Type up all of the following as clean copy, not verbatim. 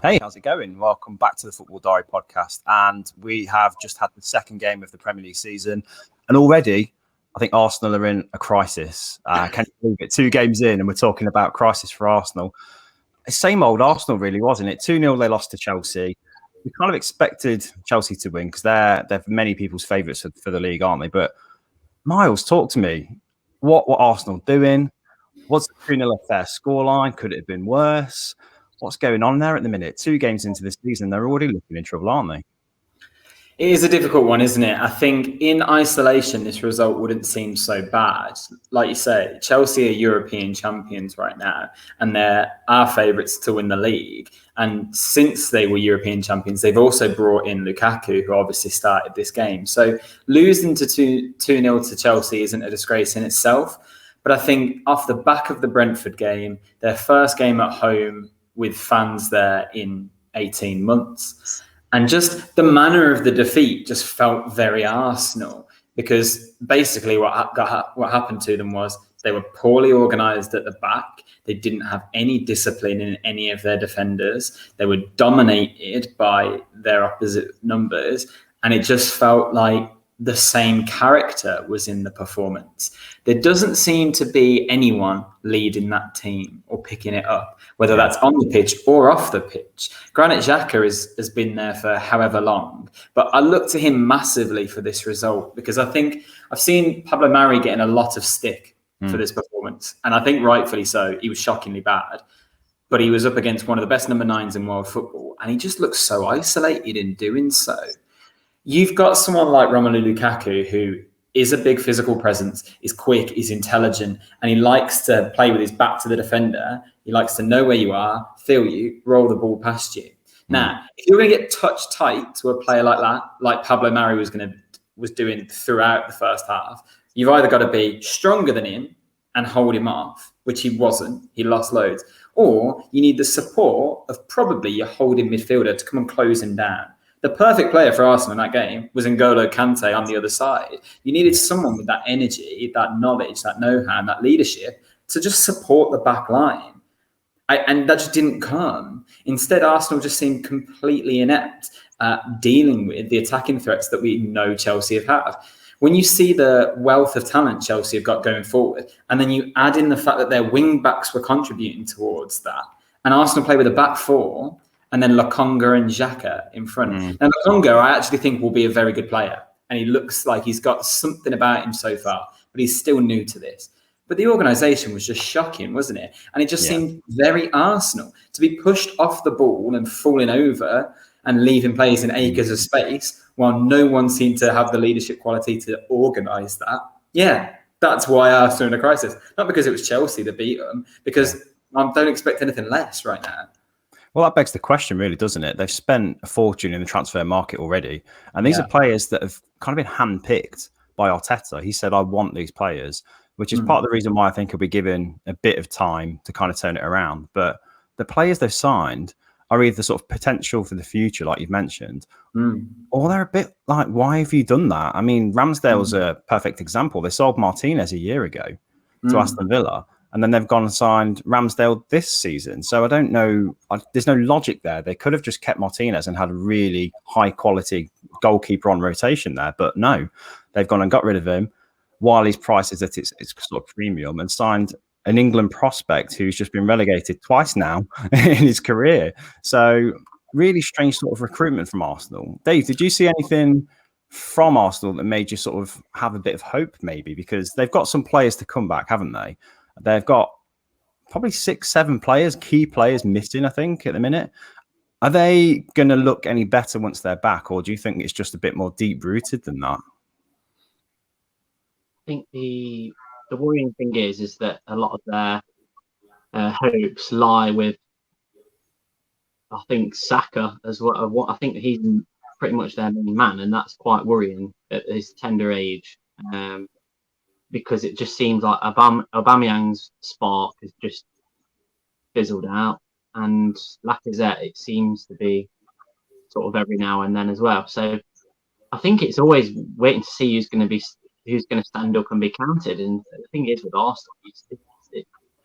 Hey, how's it going? Welcome back to the Football Diary podcast. And we have just had the second game of the Premier League season. And already, I think Arsenal are in a crisis. Can you believe it? 2 games in and we're talking about crisis for Arsenal. Same old Arsenal, really, wasn't it? 2-0, they lost to Chelsea. We kind of expected Chelsea to win because they're many people's favourites for the league, aren't they? But Myles, talk to me. What Arsenal doing? Was the 2-0 a fair scoreline? Could it have been worse? What's going on there at the minute? 2 games into the season, they're already looking in trouble, aren't they? It is a difficult one, isn't it? I think in isolation, this result wouldn't seem so bad. Like you say, Chelsea are European champions right now, and they're our favourites to win the league. And since they were European champions, they've also brought in Lukaku, who obviously started this game. So losing to 2-0 to Chelsea isn't a disgrace in itself. But I think off the back of the Brentford game, their first game at home with fans there in 18 months. And just the manner of the defeat just felt very Arsenal, because basically what happened to them was they were poorly organised at the back. They didn't have any discipline in any of their defenders. They were dominated by their opposite numbers. And it just felt like the same character was in the performance. There doesn't seem to be anyone leading that team or picking it up, whether that's on the pitch or off the pitch. Granit Xhaka has been there for however long, but I look to him massively for this result, because I think I've seen Pablo Mari getting a lot of stick for this performance, and I think rightfully so. He was shockingly bad, but he was up against one of the best number 9s in world football, and he just looks so isolated in doing so. You've got someone like Romelu Lukaku, who is a big physical presence, is quick, is intelligent, and he likes to play with his back to the defender. He likes to know where you are, feel you, roll the ball past you. Now, if you're going to get touch tight to a player like that, like Pablo Mari was doing throughout the first half, you've either got to be stronger than him and hold him off, which he wasn't. He lost loads. Or you need the support of probably your holding midfielder to come and close him down. The perfect player for Arsenal in that game was N'Golo Kante on the other side. You needed someone with that energy, that knowledge, that know-how, and that leadership to just support the back line. And that just didn't come. Instead, Arsenal just seemed completely inept at dealing with the attacking threats that we know Chelsea have had. When you see the wealth of talent Chelsea have got going forward, and then you add in the fact that their wing-backs were contributing towards that, and Arsenal play with a back 4, and then Lokonga and Xhaka in front. Now, Lokonga, I actually think will be a very good player. And he looks like he's got something about him so far, but he's still new to this. But the organisation was just shocking, wasn't it? And it just seemed very Arsenal to be pushed off the ball and falling over and leaving players in acres of space, while no one seemed to have the leadership quality to organise that. Yeah, that's why Arsenal are in a crisis. Not because it was Chelsea that beat them, because I don't expect anything less right now. Well, that begs the question, really, doesn't it? They've spent a fortune in the transfer market already. And these are players that have kind of been handpicked by Arteta. He said, I want these players, which is part of the reason why I think he'll be given a bit of time to kind of turn it around. But the players they've signed are either sort of potential for the future, like you've mentioned, or they're a bit like, why have you done that? I mean, Ramsdale's a perfect example. They sold Martinez a year ago to Aston Villa. And then they've gone and signed Ramsdale this season. So I don't know. There's no logic there. They could have just kept Martinez and had a really high quality goalkeeper on rotation there. But no, they've gone and got rid of him while his price is at its sort of premium, and signed an England prospect who's just been relegated twice now in his career. So really strange sort of recruitment from Arsenal. Dave, did you see anything from Arsenal that made you sort of have a bit of hope maybe? Because they've got some players to come back, haven't they? They've got probably 6-7 players, key players missing, I think, at the minute. Are they going to look any better once they're back, or do you think it's just a bit more deep-rooted than that? I think the worrying thing is that a lot of their hopes lie with, I think, Saka as well. I think he's pretty much their main man, and that's quite worrying at his tender age. Because it just seems like Aubameyang's spark has just fizzled out, and Lacazette, it seems to be sort of every now and then as well. So I think it's always waiting to see who's going to stand up and be counted. And the thing is with Arsenal,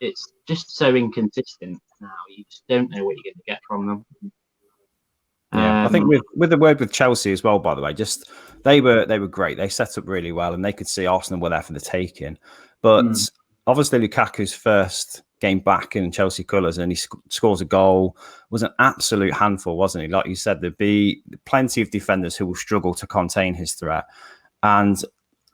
it's just so inconsistent now. You just don't know what you're going to get from them. Yeah, I think with the word with Chelsea as well, by the way, just they were great. They set up really well, and they could see Arsenal were there for the taking. But obviously, Lukaku's first game back in Chelsea colours, and he scores a goal, was an absolute handful, wasn't he? Like you said, there'd be plenty of defenders who will struggle to contain his threat. And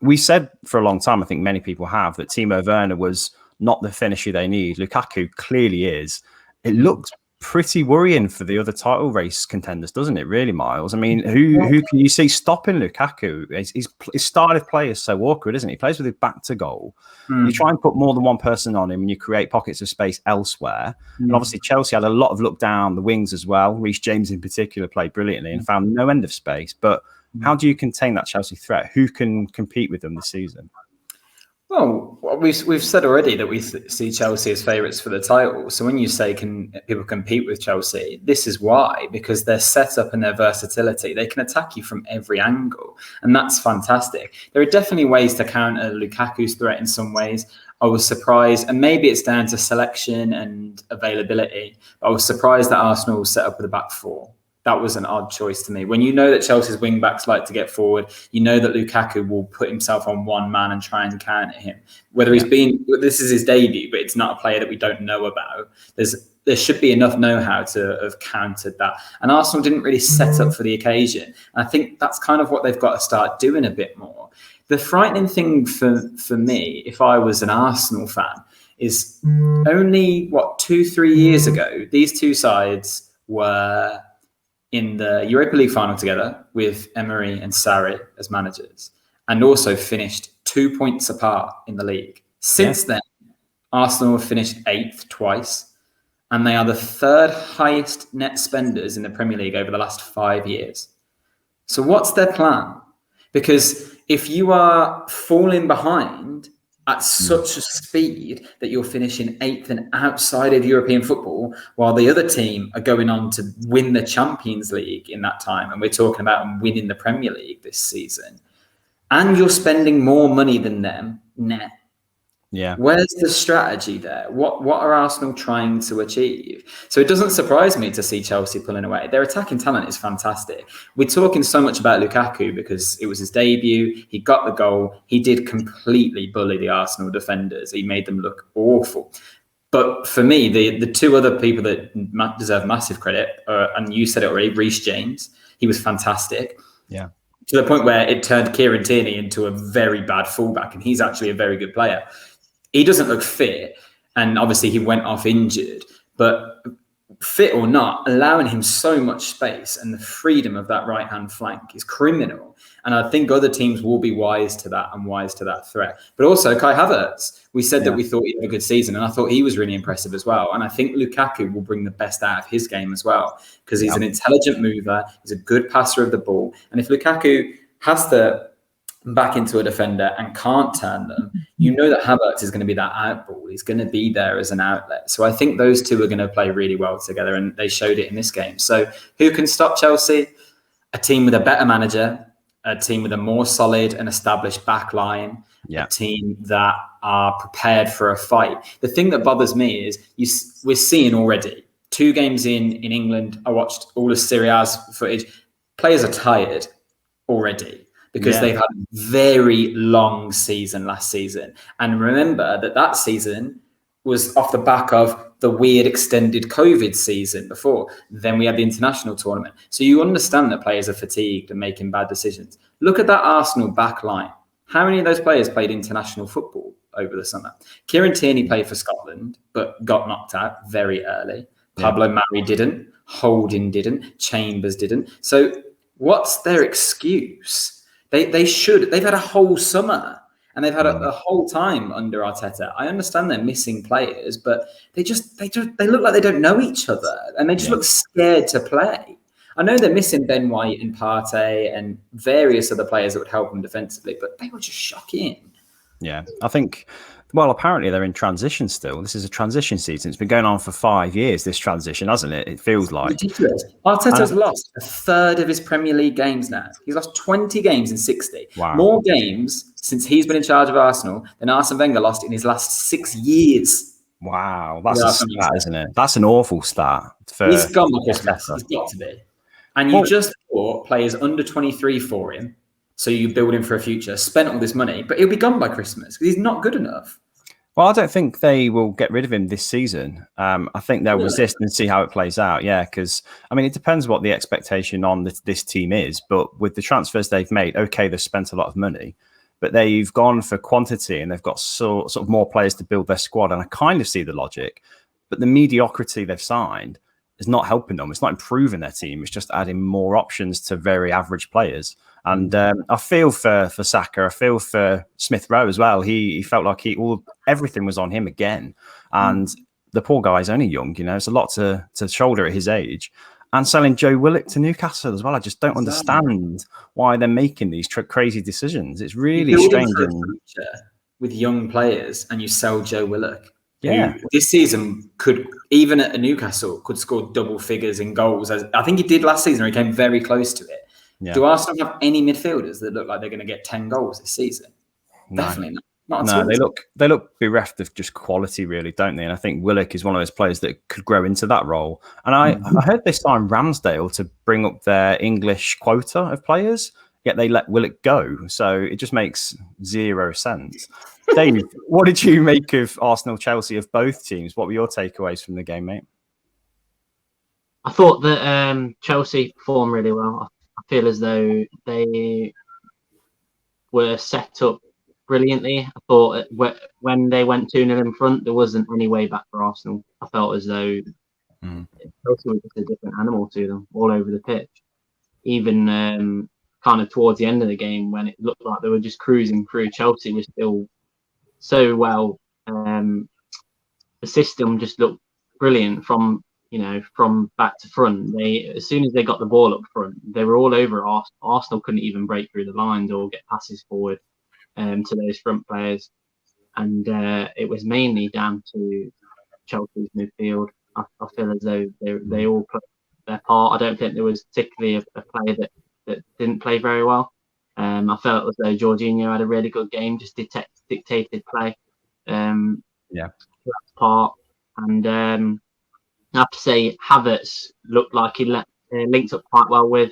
we said for a long time, I think many people have, that Timo Werner was not the finisher they need. Lukaku clearly is. It looks pretty worrying for the other title race contenders, doesn't it, really, Myles? I mean, who can you see stopping Lukaku? His style of play is so awkward, isn't he? He plays with his back to goal. You try and put more than one person on him and you create pockets of space elsewhere. And obviously Chelsea had a lot of look down the wings as well. Reece James in particular played brilliantly and found no end of space. But how do you contain that Chelsea threat? Who can compete with them this season? Well, we've said already that we see Chelsea as favourites for the title. So when you say can people compete with Chelsea, this is why, because their setup and their versatility, they can attack you from every angle, and that's fantastic. There are definitely ways to counter Lukaku's threat in some ways. I was surprised, and maybe it's down to selection and availability, but I was surprised that Arsenal set up with a back four. That was an odd choice to me. When you know that Chelsea's wing-backs like to get forward, you know that Lukaku will put himself on one man and try and counter him. Whether this is his debut, but it's not a player that we don't know about. There should be enough know-how to have countered that. And Arsenal didn't really set up for the occasion. And I think that's kind of what they've got to start doing a bit more. The frightening thing for me, if I was an Arsenal fan, is only, 2-3 years ago, these two sides were in the Europa League final together with Emery and Sarri as managers, and also finished 2 points apart in the league. Since then, Arsenal have finished 8th twice, and they are the third highest net spenders in the Premier League over the last 5 years. So what's their plan? Because if you are falling behind at such a speed that you're finishing 8th and outside of European football, while the other team are going on to win the Champions League in that time, and we're talking about winning the Premier League this season, and you're spending more money than them net. Yeah. Where's the strategy there? What are Arsenal trying to achieve? So it doesn't surprise me to see Chelsea pulling away. Their attacking talent is fantastic. We're talking so much about Lukaku because it was his debut. He got the goal. He did completely bully the Arsenal defenders. He made them look awful. But for me, the two other people that deserve massive credit, and you said it already, Reece James, he was fantastic. Yeah. To the point where it turned Kieran Tierney into a very bad fullback, and he's actually a very good player. He doesn't look fit, and obviously he went off injured, but fit or not, allowing him so much space and the freedom of that right-hand flank is criminal. And I think other teams will be wise to that and wise to that threat. But also Kai Havertz, we said that we thought he'd have a good season, and I thought he was really impressive as well. And I think Lukaku will bring the best out of his game as well, because he's an intelligent mover, he's a good passer of the ball. And if Lukaku has to back into a defender and can't turn them, you know that Havertz is going to be that out ball. He's going to be there as an outlet. So I think those two are going to play really well together, and they showed it in this game. So who can stop Chelsea? A team with a better manager, a team with a more solid and established back line, a team that are prepared for a fight. The thing that bothers me is we're seeing already 2 games in England. I watched all of Serie A's footage. Players are tired already, because they've had a very long season last season. And remember that season was off the back of the weird extended COVID season before. Then we had the international tournament. So you understand that players are fatigued and making bad decisions. Look at that Arsenal back line. How many of those players played international football over the summer? Kieran Tierney played for Scotland, but got knocked out very early. Pablo Mari didn't. Holding didn't. Chambers didn't. So what's their excuse? They've had a whole summer, and they've had a whole time under Arteta. I understand they're missing players, but they look like they don't know each other, and they just look scared to play. I know they're missing Ben White and Partey and various other players that would help them defensively, but they were just shocking. Yeah, I think. Well, apparently they're in transition still. This is a transition season. It's been going on for 5 years, this transition, hasn't it? It feels like. Ridiculous. Arteta's lost a third of his Premier League games now. He's lost 20 games in 60. Wow. More games since he's been in charge of Arsenal than Arsene Wenger lost in his last 6 years. Wow. That's a stat, isn't it? That's an awful stat. He's gone with Christmas. He's got to be. And you just bought players under 23 for him. So you build him for a future, spent all this money, but he'll be gone by Christmas because he's not good enough. Well, I don't think they will get rid of him this season. I think they'll resist and see how it plays out. Yeah, because, I mean, it depends what the expectation on this team is. But with the transfers they've made, okay, they've spent a lot of money, but they've gone for quantity and they've got sort of more players to build their squad. And I kind of see the logic. But the mediocrity they've signed is not helping them. It's not improving their team. It's just adding more options to very average players. And I feel for Saka. I feel for Smith Rowe as well. He felt like everything was on him again. And the poor guy's only young. You know, it's a lot to shoulder at his age. And selling Joe Willock to Newcastle as well. I just don't understand why they're making these crazy decisions. It's really strange. With young players, and you sell Joe Willock. Yeah, this season could, even at Newcastle, could score double figures in goals. As I think he did last season. He came very close to it. Yeah. Do Arsenal have any midfielders that look like they're going to get 10 goals this season? No. Definitely not. No, they look bereft of just quality, really, don't they? And I think Willock is one of those players that could grow into that role. And I heard they signed Ramsdale to bring up their English quota of players, yet they let Willock go. So it just makes zero sense. Dave, what did you make of Arsenal, Chelsea, of both teams? What were your takeaways from the game, mate? I thought that Chelsea performed really well. I feel as though they were set up brilliantly. I thought when they went 2-0 in front, there wasn't any way back for Arsenal. I felt as though Chelsea was just a different animal to them all over the pitch. Even kind of towards the end of the game, when it looked like they were just cruising through, Chelsea was still so well. The system just looked brilliant from back to front. As soon as they got the ball up front, they were all over Arsenal. Arsenal couldn't even break through the lines or get passes forward to those front players. And it was mainly down to Chelsea's midfield. I feel as though they all played their part. I don't think there was particularly a player that didn't play very well. I felt as though Jorginho had a really good game, just dictated play. Part. And I have to say, Havertz looked like he linked up quite well with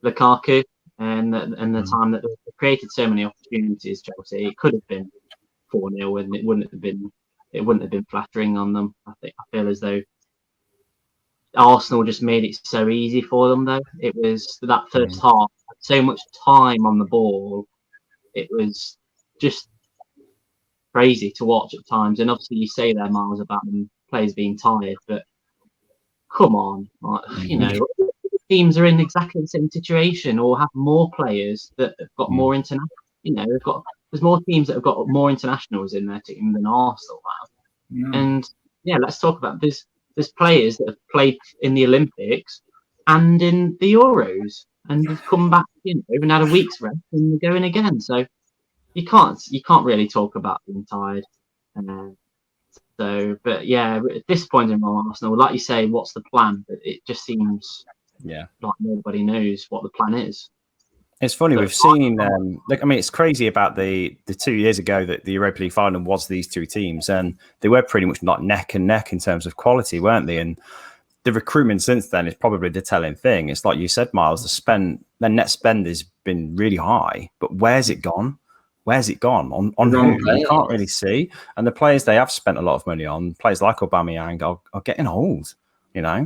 Lukaku, and the time that they created so many opportunities. Chelsea, it could have been 4-0, and it wouldn't have been flattering on them. I feel as though Arsenal just made it so easy for them. Though it was that first half, so much time on the ball, it was just crazy to watch at times. And obviously, you say there, Myles, about them players being tired, but come on, teams are in exactly the same situation or have more players that have got more international. There's more teams that have got more internationals in their team than Arsenal have. And let's talk about there's players that have played in the Olympics and in the Euros and have come back, even had a week's rest and going again. So you can't really talk about being tired. But disappointing from Arsenal. Like you say, what's the plan? It just seems like nobody knows what the plan is. It's funny, we've seen, it's crazy about the 2 years ago that the Europa League final was these two teams, and they were pretty much like neck and neck in terms of quality, weren't they? And the recruitment since then is probably the telling thing. It's like you said, Myles, their net spend has been really high, but where's it gone? Where's it gone? On who? You can't really see. And the players they have spent a lot of money on, players like Aubameyang, are getting old, Yeah.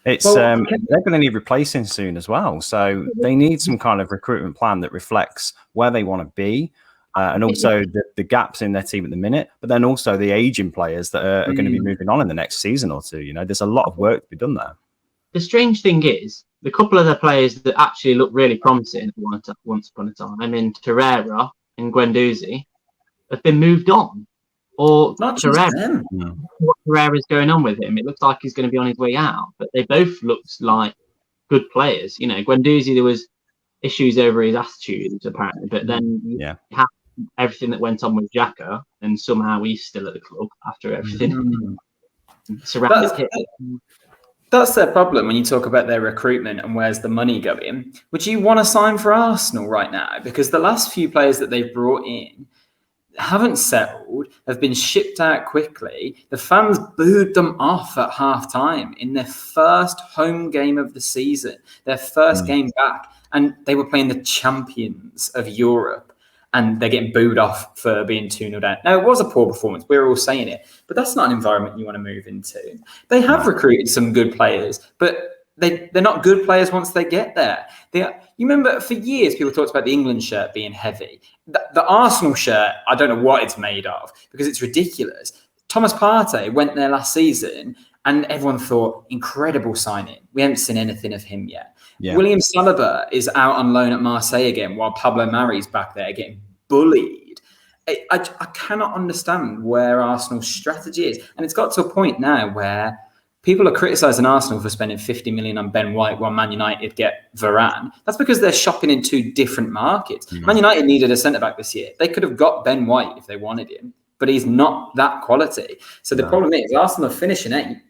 It's they're going to need replacing soon as well. So they need some kind of recruitment plan that reflects where they want to be, and also the gaps in their team at the minute, but then also the aging players that are going to be moving on in the next season or two. There's a lot of work to be done there. The strange thing is, the couple of the players that actually look really promising once upon a time, Torreira and Guendouzi, have been moved on. Or not Torreira. What Torreira's going on with him? It looks like he's going to be on his way out. But they both looked like good players. Guendouzi, there was issues over his attitude apparently, but then you have everything that went on with Xhaka, and somehow he's still at the club after everything surrounded him. That's their problem when you talk about their recruitment and where's the money going. Would you want to sign for Arsenal right now? Because the last few players that they've brought in, haven't settled, have been shipped out quickly. The fans booed them off at half-time in their first home game of the season, their first game back, and they were playing the champions of Europe, and they're getting booed off for being 2-0 down. Now, it was a poor performance. We're all saying it, but that's not an environment you want to move into. They have recruited some good players, but they're not good players once they get there. You remember for years people talked about the England shirt being heavy. The Arsenal shirt, I don't know what it's made of because it's ridiculous. Thomas Partey went there last season and everyone thought, incredible signing. We haven't seen anything of him yet. Yeah. William Saliba is out on loan at Marseille again while Pablo Mari's back there getting bullied. I cannot understand where Arsenal's strategy is. And it's got to a point now where people are criticising Arsenal for spending 50 million on Ben White while Man United get Varane. That's because they're shopping in two different markets. Man United needed a centre-back this year. They could have got Ben White if they wanted him, but he's not that quality. So the problem is Arsenal are finishing 8th,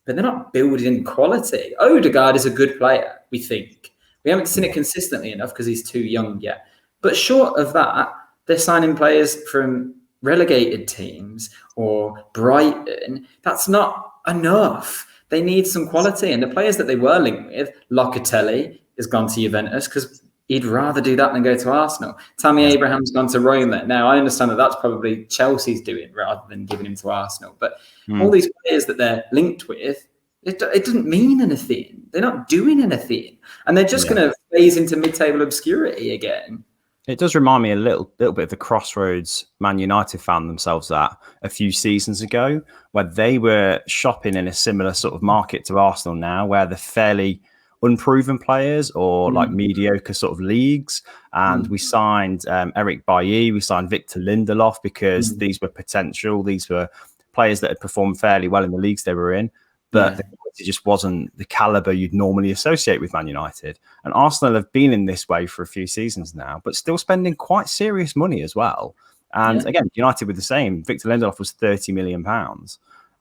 but they're not building quality. Odegaard is a good player, we think. We haven't seen it consistently enough because he's too young yet. But short of that, they're signing players from relegated teams or Brighton. That's not enough. They need some quality. And the players that they were linked with, Locatelli has gone to Juventus because he'd rather do that than go to Arsenal. Tammy Abraham's gone to Roma. Now, I understand that that's probably Chelsea's doing rather than giving him to Arsenal. But all these players that they're linked with, it doesn't mean anything. They're not doing anything. And they're just going to phase into mid-table obscurity again. It does remind me a little bit of the crossroads Man United found themselves at a few seasons ago, where they were shopping in a similar sort of market to Arsenal now, where they're fairly unproven players or like mediocre sort of leagues. And we signed Eric Bailly, we signed Victor Lindelof because these were potential. These were players that had performed fairly well in the leagues they were in. But the quality just wasn't the caliber you'd normally associate with Man United. And Arsenal have been in this way for a few seasons now, but still spending quite serious money as well. And again, United with the same. Victor Lindelof was £30 million,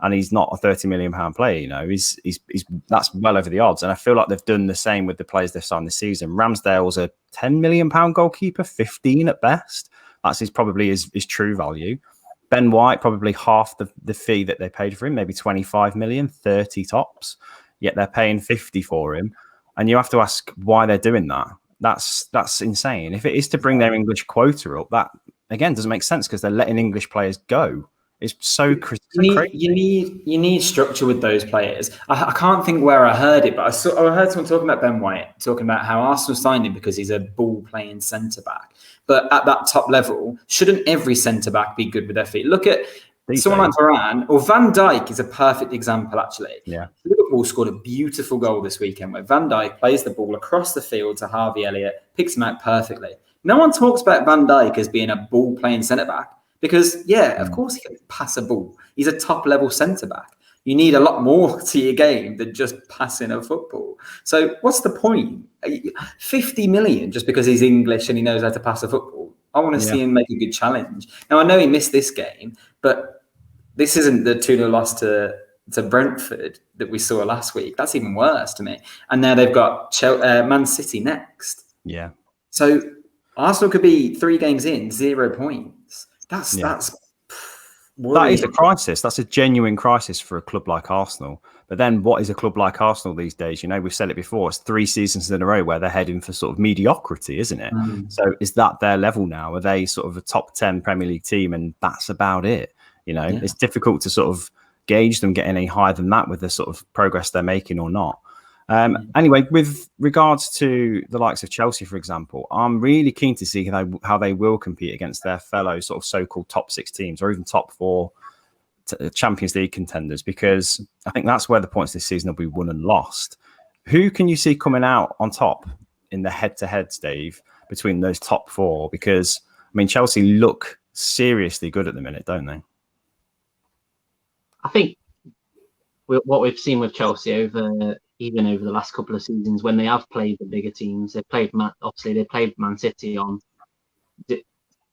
and he's not a £30 million player. You know, he's that's well over the odds. And I feel like they've done the same with the players they've signed this season. Ramsdale's a £10 million goalkeeper, 15 at best. That's probably his true value. Ben White, probably half the fee that they paid for him, maybe 25 million, 30 tops, yet they're paying 50 for him. And you have to ask why they're doing that. That's insane. If it is to bring their English quota up, that, again, doesn't make sense because they're letting English players go. It's so crazy. You need structure with those players. I can't think where I heard it, but I heard someone talking about Ben White, talking about how Arsenal signed him because he's a ball-playing centre-back. But at that top level, shouldn't every centre-back be good with their feet? Look at someone like Varane, or Van Dijk is a perfect example, actually. Yeah. Liverpool scored a beautiful goal this weekend where Van Dijk plays the ball across the field to Harvey Elliott, picks him out perfectly. No one talks about Van Dijk as being a ball-playing centre-back because, of course he can pass a ball. He's a top-level centre-back. You need a lot more to your game than just passing a football. So what's the point? 50 million just because he's English and he knows how to pass a football. I want to see him make a good challenge. Now, I know he missed this game, but this isn't the 2-0 loss to Brentford that we saw last week. That's even worse to me. And now they've got Man City next. Yeah. So Arsenal could be 3 games in, 0 points. That's that is a crisis. That's a genuine crisis for a club like Arsenal. But then what is a club like Arsenal these days? You know, we've said it before. It's 3 seasons in a row where they're heading for sort of mediocrity, isn't it? So is that their level now? Are they sort of a top 10 Premier League team and that's about it? You know, it's difficult to sort of gauge them getting any higher than that with the sort of progress they're making or not. Anyway, with regards to the likes of Chelsea, for example, I'm really keen to see how they will compete against their fellow sort of so-called top 6 teams or even top 4 Champions League contenders, because I think that's where the points this season will be won and lost. Who can you see coming out on top in the head-to-heads, Dave, between those top 4? Because, I mean, Chelsea look seriously good at the minute, don't they? I think what we've seen with Chelsea even over the last couple of seasons, when they have played the bigger teams, they played Man City on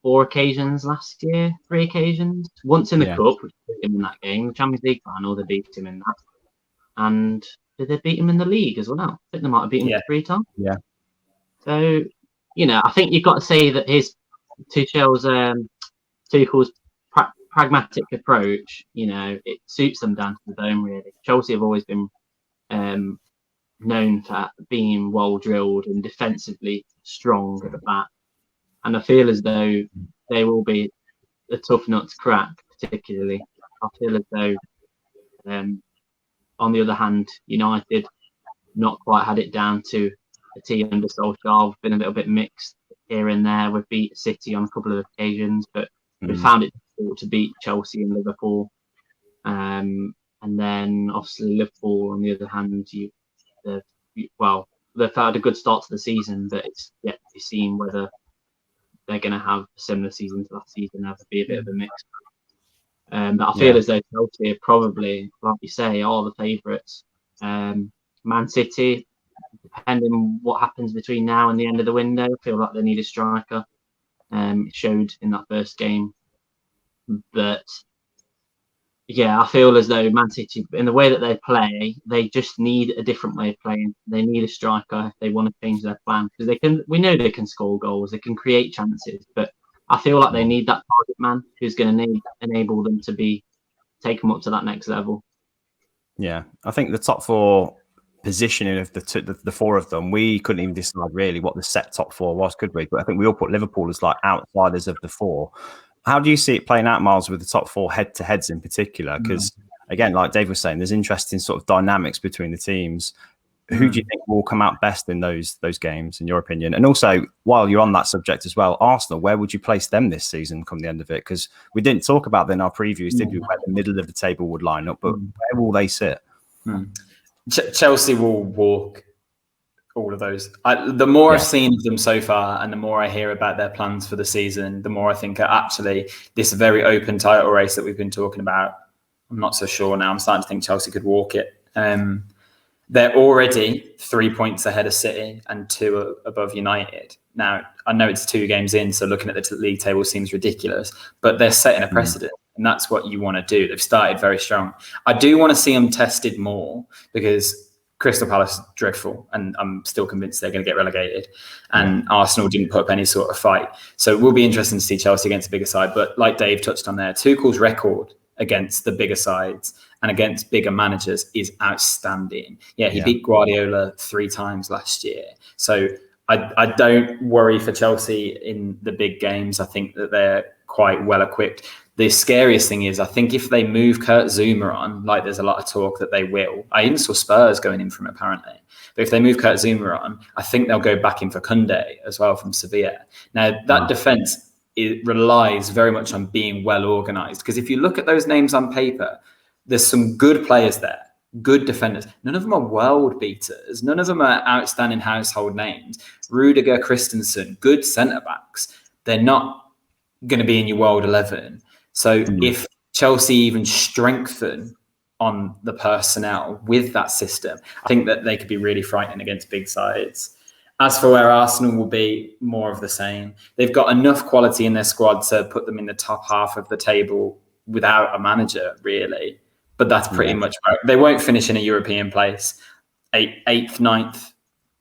4 occasions last year, 3 occasions. Once in the cup, which beat him in that game. The Champions League final, they beat him in that. And did they beat him in the league as well? I think they might have beaten him 3 times. Yeah. So, I think you've got to say that Tuchel's Tuchel's pragmatic approach, it suits them down to the bone, really. Chelsea have always been known for being well drilled and defensively strong at the back. And I feel as though they will be a tough nut to crack, particularly. I feel as though, on the other hand, United not quite had it down to a T under Solskjaer. We've been a little bit mixed here and there. We've beat City on a couple of occasions, but we found it difficult to beat Chelsea and Liverpool. And then obviously Liverpool, on the other hand, they've had a good start to the season, but it's yet to be seen whether they're going to have a similar season to last season. That'll be a bit of a mix. But I feel as though Chelsea are probably, like you say, are the favourites. Man City, depending on what happens between now and the end of the window, I feel like they need a striker. It showed in that first game. But I feel as though Man City, in the way that they play, they just need a different way of playing. They need a striker if they want to change their plan, because we know they can score goals, they can create chances, but I feel like they need that target man who's going to enable them to take them up to that next level. Yeah, I think the top four positioning of the four of them, we couldn't even decide really what the set top four was, could we? But I think we all put Liverpool as like outsiders of the four. How do you see it playing out, Myles, with the top four head-to-heads in particular? Because, again, like Dave was saying, there's interesting sort of dynamics between the teams. Who do you think will come out best in those games, in your opinion? And also, while you're on that subject as well, Arsenal, where would you place them this season come the end of it? Because we didn't talk about that in our previews, did we, where the middle of the table would line up, but where will they sit? Chelsea will walk all of those. The more I've seen of them so far, and the more I hear about their plans for the season, the more I think actually this very open title race that we've been talking about, I'm not so sure now. I'm starting to think Chelsea could walk it. They're already 3 points ahead of City and 2 above United. Now, I know it's 2 games in, so looking at the league table seems ridiculous, but they're setting a precedent, and that's what you want to do. They've started very strong. I do want to see them tested more, because Crystal Palace is dreadful, and I'm still convinced they're going to get relegated. And Arsenal didn't put up any sort of fight. So it will be interesting to see Chelsea against a bigger side. But like Dave touched on there, Tuchel's record against the bigger sides and against bigger managers is outstanding. He beat Guardiola 3 times last year. So I don't worry for Chelsea in the big games. I think that they're quite well equipped. The scariest thing is, I think if they move Kurt Zuma on, like there's a lot of talk that they will. I even saw Spurs going in from apparently. But if they move Kurt Zuma on, I think they'll go back in for Koundé as well from Sevilla. Now, that defence, it relies very much on being well organised. Because if you look at those names on paper, there's some good players there, good defenders. None of them are world beaters. None of them are outstanding household names. Rudiger, Christensen, good centre-backs. They're not going to be in your world 11. So if Chelsea even strengthen on the personnel with that system, I think that they could be really frightening against big sides. As for where Arsenal will be, more of the same. They've got enough quality in their squad to put them in the top half of the table without a manager, really. But that's pretty much where they won't finish in a European place. 8th, 9th,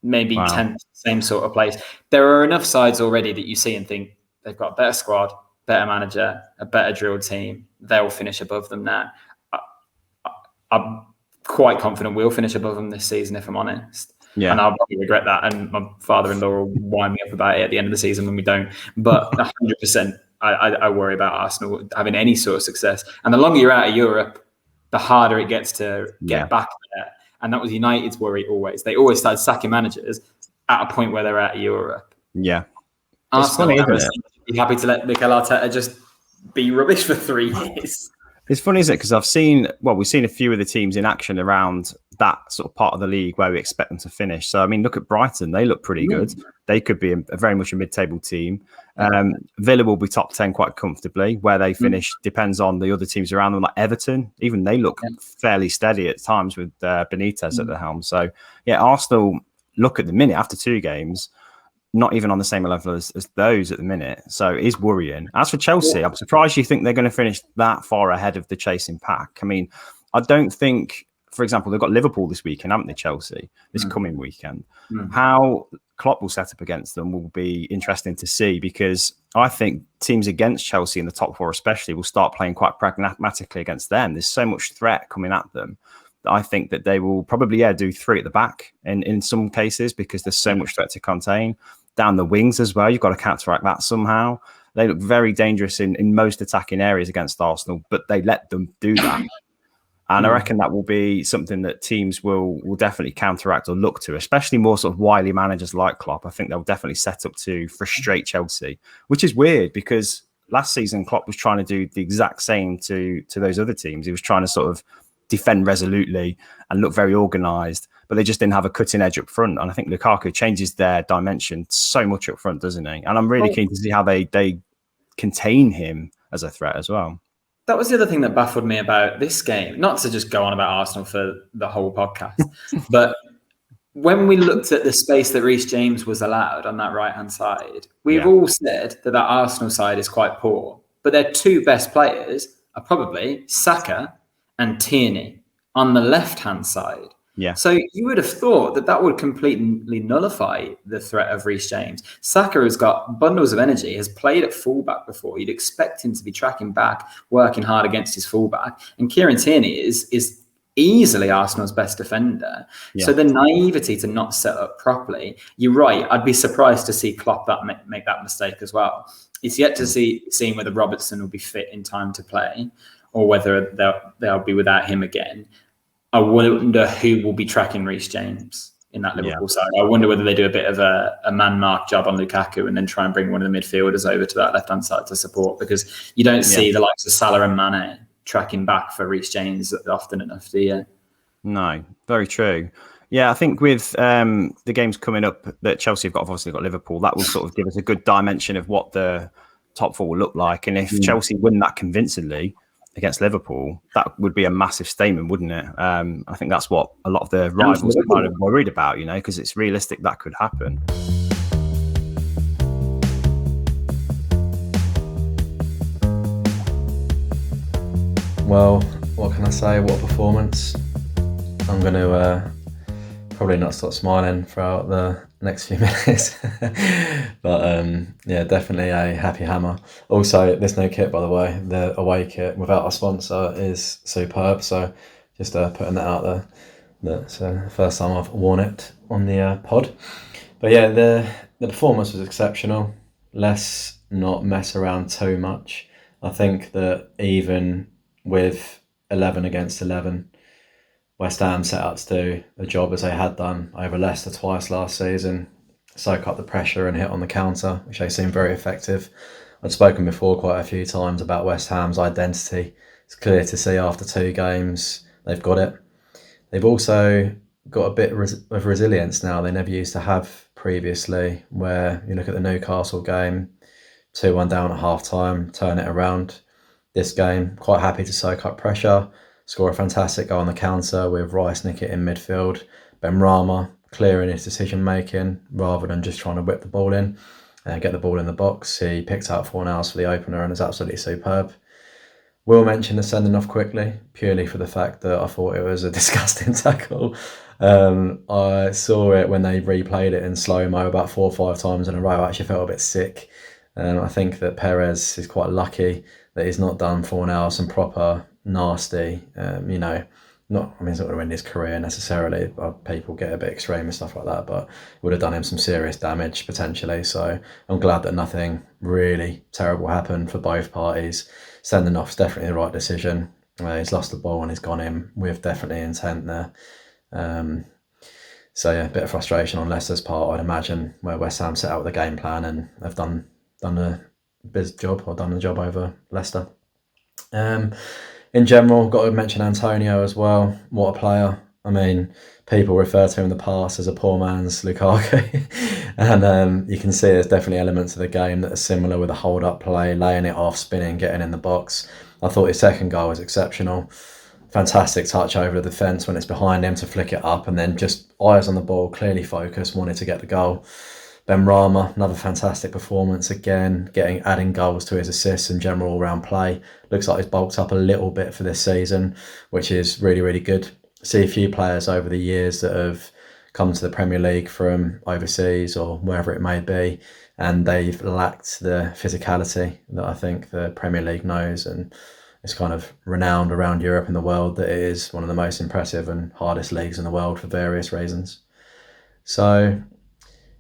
maybe 10th, same sort of place. There are enough sides already that you see and think they've got a better squad, better manager, a better drilled team. They'll finish above them now. I'm quite confident we'll finish above them this season, if I'm honest. Yeah. And I'll probably regret that. And my father-in-law will wind me up about it at the end of the season when we don't. But 100%, I worry about Arsenal having any sort of success. And the longer you're out of Europe, the harder it gets to get back there. And that was United's worry always. They always started sacking managers at a point where they're out of Europe. Yeah. Arsenal would be happy to let Mikel Arteta just be rubbish for 3 years. It's funny, isn't it? Because we've seen a few of the teams in action around that sort of part of the league where we expect them to finish. So, I mean, look at Brighton. They look pretty good. They could be a very much a mid-table team. Villa will be top 10 quite comfortably. Where they finish depends on the other teams around them, like Everton. Even they look fairly steady at times with Benitez at the helm. So, yeah, Arsenal look at the minute after 2 games, not even on the same level as those at the minute. So it is worrying. As for Chelsea, I'm surprised you think they're going to finish that far ahead of the chasing pack. I mean, I don't think, for example, they've got Liverpool this weekend, haven't they, Chelsea, this coming weekend. How Klopp will set up against them will be interesting to see, because I think teams against Chelsea in the top four especially will start playing quite pragmatically against them. There's so much threat coming at them that I think that they will probably do 3 at the back in some cases, because there's so much threat to contain. Down the wings as well, you've got to counteract that somehow. They look very dangerous in most attacking areas against Arsenal, but they let them do that. And I reckon that will be something that teams will definitely counteract or look to, especially more sort of wily managers like Klopp. I think they'll definitely set up to frustrate Chelsea, which is weird because last season Klopp was trying to do the exact same to those other teams. He was trying to sort of defend resolutely and look very organised, but they just didn't have a cutting edge up front. And I think Lukaku changes their dimension so much up front, doesn't he? And I'm really keen to see how they contain him as a threat as well. That was the other thing that baffled me about this game. Not to just go on about Arsenal for the whole podcast, but when we looked at the space that Reece James was allowed on that right-hand side, we've all said that Arsenal side is quite poor, but their 2 best players are probably Saka and Tierney on the left-hand side. Yeah. So you would have thought that would completely nullify the threat of Reece James. Saka has got bundles of energy, has played at fullback before. You'd expect him to be tracking back, working hard against his fullback. And Kieran Tierney is easily Arsenal's best defender. Yeah. So the naivety to not set up properly, you're right. I'd be surprised to see Klopp make that mistake as well. It's yet to see whether Robertson will be fit in time to play or whether they'll be without him again. I wonder who will be tracking Reece James in that Liverpool side. I wonder whether they do a bit of a man-mark job on Lukaku and then try and bring one of the midfielders over to that left-hand side to support, because you don't see the likes of Salah and Mane tracking back for Reece James often enough, do you? No, very true. Yeah, I think with the games coming up that Chelsea have obviously got Liverpool, that will sort of give us a good dimension of what the top 4 will look like. And if Chelsea win that convincingly against Liverpool, that would be a massive statement, wouldn't it? I think that's what a lot of the rivals are kind of worried about, because it's realistic that could happen. Well, what can I say? What a performance. I'm going to probably not stop smiling throughout the next few minutes. But definitely a happy hammer. Also, this new kit, by the way, the away kit without a sponsor, is superb. So just putting that out there. That's the first time I've worn it on the pod. But yeah, the performance was exceptional. Let's not mess around too much. I think that even with 11 against 11, West Ham set out to do a job as they had done over Leicester twice last season, soak up the pressure and hit on the counter, which they seemed very effective. I've spoken before quite a few times about West Ham's identity. It's clear to see after 2 games they've got it. They've also got a bit of resilience now they never used to have previously, where you look at the Newcastle game, 2-1 down at half-time, turn it around. This game, quite happy to soak up pressure, score a fantastic goal on the counter with Rice nick it in midfield. Benrahma clear in his decision making rather than just trying to whip the ball in and get the ball in the box. He picked out Fornals for the opener and is absolutely superb. Will mention the sending off quickly, purely for the fact that I thought it was a disgusting tackle. I saw it when they replayed it in slow-mo about 4 or 5 times in a row. I actually felt a bit sick. I think that Perez is quite lucky that he's not done Fornals some proper nasty, it's not going to win his career necessarily. People get a bit extreme and stuff like that, but it would have done him some serious damage potentially. So I'm glad that nothing really terrible happened for both parties. Sending off's definitely the right decision. He's lost the ball and he's gone in with definitely intent there. A bit of frustration on Leicester's part, I'd imagine, where West Ham set out with a game plan and have done the job over Leicester. In general, got to mention Antonio as well. What a player. I mean, people refer to him in the past as a poor man's Lukaku. And you can see there's definitely elements of the game that are similar with a hold-up play, laying it off, spinning, getting in the box. I thought his second goal was exceptional. Fantastic touch over the defence when it's behind him to flick it up and then just eyes on the ball, clearly focused, wanted to get the goal. Benrahma, another fantastic performance again, adding goals to his assists and general all-round play. Looks like he's bulked up a little bit for this season, which is really, really good. See a few players over the years that have come to the Premier League from overseas or wherever it may be, and they've lacked the physicality that I think the Premier League knows, and it's kind of renowned around Europe and the world that it is one of the most impressive and hardest leagues in the world for various reasons. So,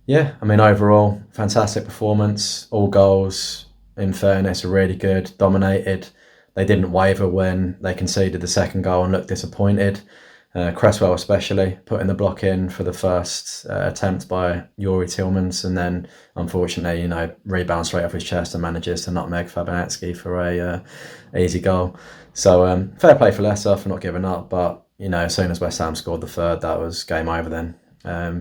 yeah, I mean, overall, fantastic performance. All goals, in fairness, are really good, dominated. They didn't waver when they conceded the second goal and looked disappointed. Cresswell especially, putting the block in for the first attempt by Youri Tillmans, and then unfortunately, rebounds straight off his chest and manages to nutmeg Fabianski for a easy goal. So fair play for Leicester for not giving up, but as soon as West Ham scored the third, that was game over then.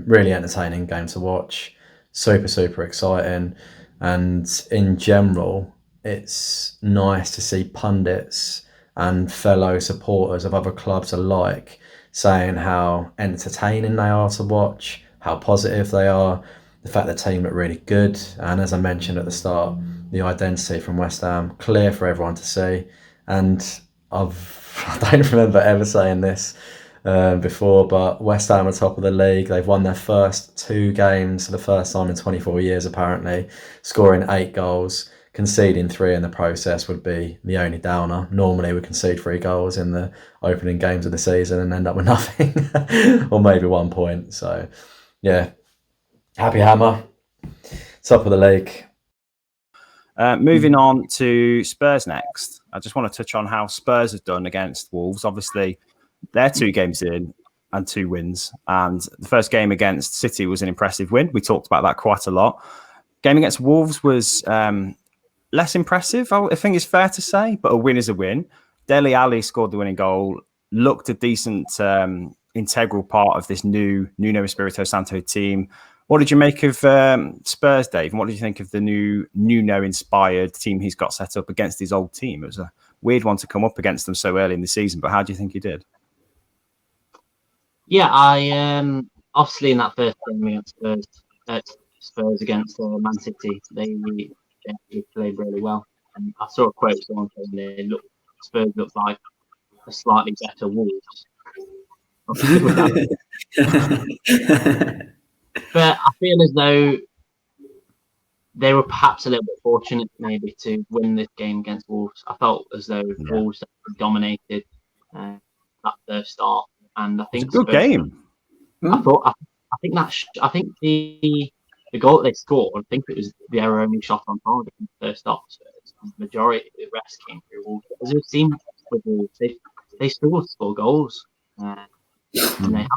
Really entertaining game to watch, super exciting, and in general, it's nice to see pundits and fellow supporters of other clubs alike saying how entertaining they are to watch, how positive they are, the fact the team look really good, and as I mentioned at the start, the identity from West Ham, clear for everyone to see. And I don't remember ever saying this before, but West Ham are top of the league. They've won their first 2 games for the first time in 24 years apparently, scoring 8 goals. Conceding 3 in the process would be the only downer. Normally we concede 3 goals in the opening games of the season and end up with nothing or maybe 1 point. So yeah, happy Hammer, top of the league. Moving on to Spurs next. I just want to touch on how Spurs have done against Wolves. Obviously, they're 2 games in and 2 wins. And the first game against City was an impressive win. We talked about that quite a lot. Game against Wolves was less impressive, I think it's fair to say, but a win is a win. Dele Alli scored the winning goal, looked a decent integral part of this new Nuno Espirito Santo team. What did you make of Spurs, Dave? And what did you think of the new Nuno-inspired team he's got set up against his old team? It was a weird one to come up against them so early in the season, but how do you think he did? Yeah, I obviously in that first game against Spurs against Man City, they played really well. And I saw a quote someone saying Spurs looked like a slightly better Wolves. But I feel as though they were perhaps a little bit fortunate maybe to win this game against Wolves. I felt as though Wolves dominated that first start, and I think it's a good game. I think the goal that they scored, I think it was their only shot on target in the first half. The majority of the rest came through Wolves. As we've seen with Wolves, they struggle to score goals. And they have,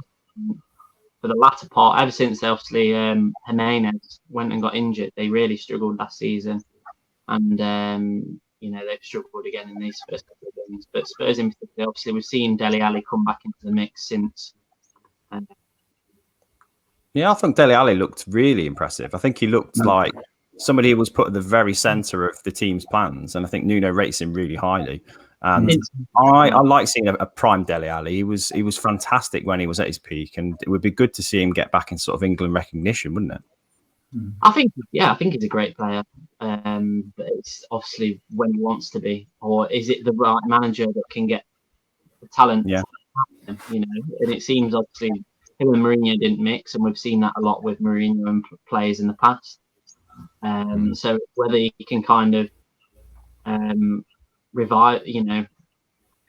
for the latter part, ever since obviously Jimenez went and got injured, they really struggled last season. And, they've struggled again in these first couple of games. But Spurs in particular, obviously, we've seen Dele Alli come back into the mix since. Yeah, I think Dele Alli looked really impressive. I think he looked like somebody who was put at the very centre of the team's plans, and I think Nuno rates him really highly. And I like seeing a prime Dele Alli. He was fantastic when he was at his peak, and it would be good to see him get back in sort of England recognition, wouldn't it? I think he's a great player. But it's obviously when he wants to be, or is it the right manager that can get the talent? Yeah. And it seems obviously him and Mourinho didn't mix, and we've seen that a lot with Mourinho and players in the past. So whether he can kind of revive,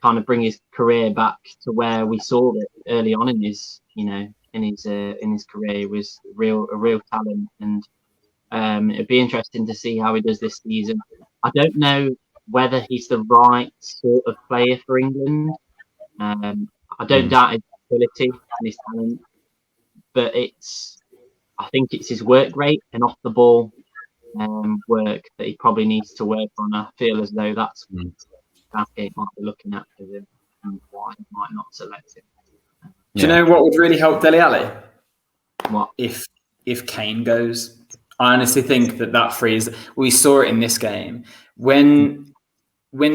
kind of bring his career back to where we saw it early on in his, in his career, he was a real talent, and it'd be interesting to see how he does this season. I don't know whether he's the right sort of player for England. I don't doubt his ability and his talent, but I think it's his work rate and off the ball work that he probably needs to work on. I feel as though that's what he might be looking at for him and why he might not select him. Do you know what would really help Dele Alli? What? If Kane goes. I honestly think that frees. We saw it in this game. When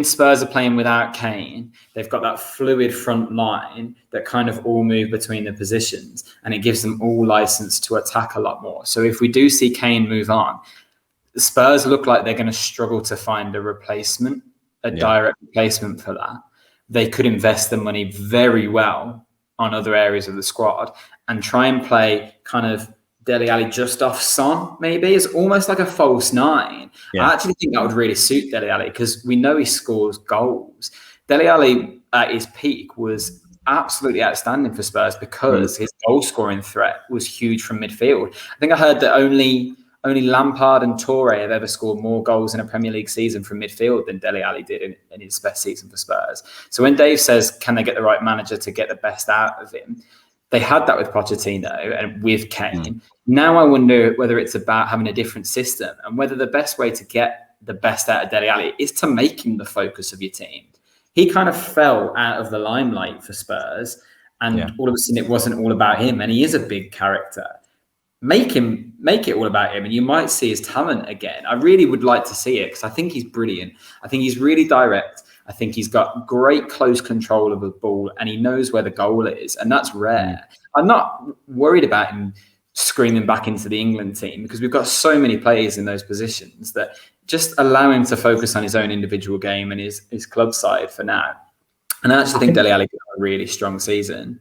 Spurs are playing without Kane, they've got that fluid front line that kind of all move between the positions, and it gives them all license to attack a lot more. So if we do see Kane move on, the Spurs look like they're going to struggle to find a replacement, direct replacement for that. They could invest the money very well on other areas of the squad and try and play kind of Dele Alli just off Son, maybe, as almost like a false nine. I actually think that would really suit Dele Alli because we know he scores goals. Dele Alli at his peak was absolutely outstanding for Spurs because his goal scoring threat was huge from midfield. I think I heard that only Lampard and Toure have ever scored more goals in a Premier League season from midfield than Dele Alli did in his best season for Spurs. So when Dave says, can they get the right manager to get the best out of him? They had that with Pochettino and with Kane. Now I wonder whether it's about having a different system and whether the best way to get the best out of Dele Alli is to make him the focus of your team. He kind of fell out of the limelight for Spurs, and all of a sudden it wasn't all about him. And he is a big character. Make it all about him, and you might see his talent again. I really would like to see it because I think he's brilliant. I think he's really direct. I think he's got great close control of the ball, and he knows where the goal is, and that's rare. I'm not worried about him screaming back into the England team because we've got so many players in those positions that just allow him to focus on his own individual game and his club side for now. And I actually think Dele Alli got a really strong season.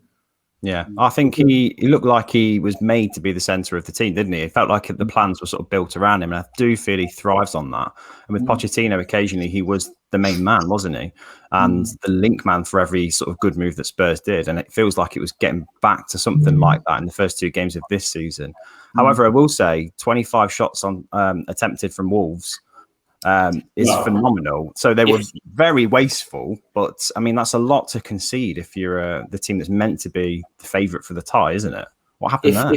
Yeah, I think he looked like he was made to be the centre of the team, didn't he? It felt like the plans were sort of built around him, and I do feel he thrives on that. And with Pochettino, occasionally he was the main man, wasn't he? And the link man for every sort of good move that Spurs did. And it feels like it was getting back to something like that in the first two games of this season. However, I will say 25 shots on attempted from Wolves is phenomenal. So they were very wasteful, but I mean, that's a lot to concede if you're the team that's meant to be the favourite for the tie, isn't it? What happened there?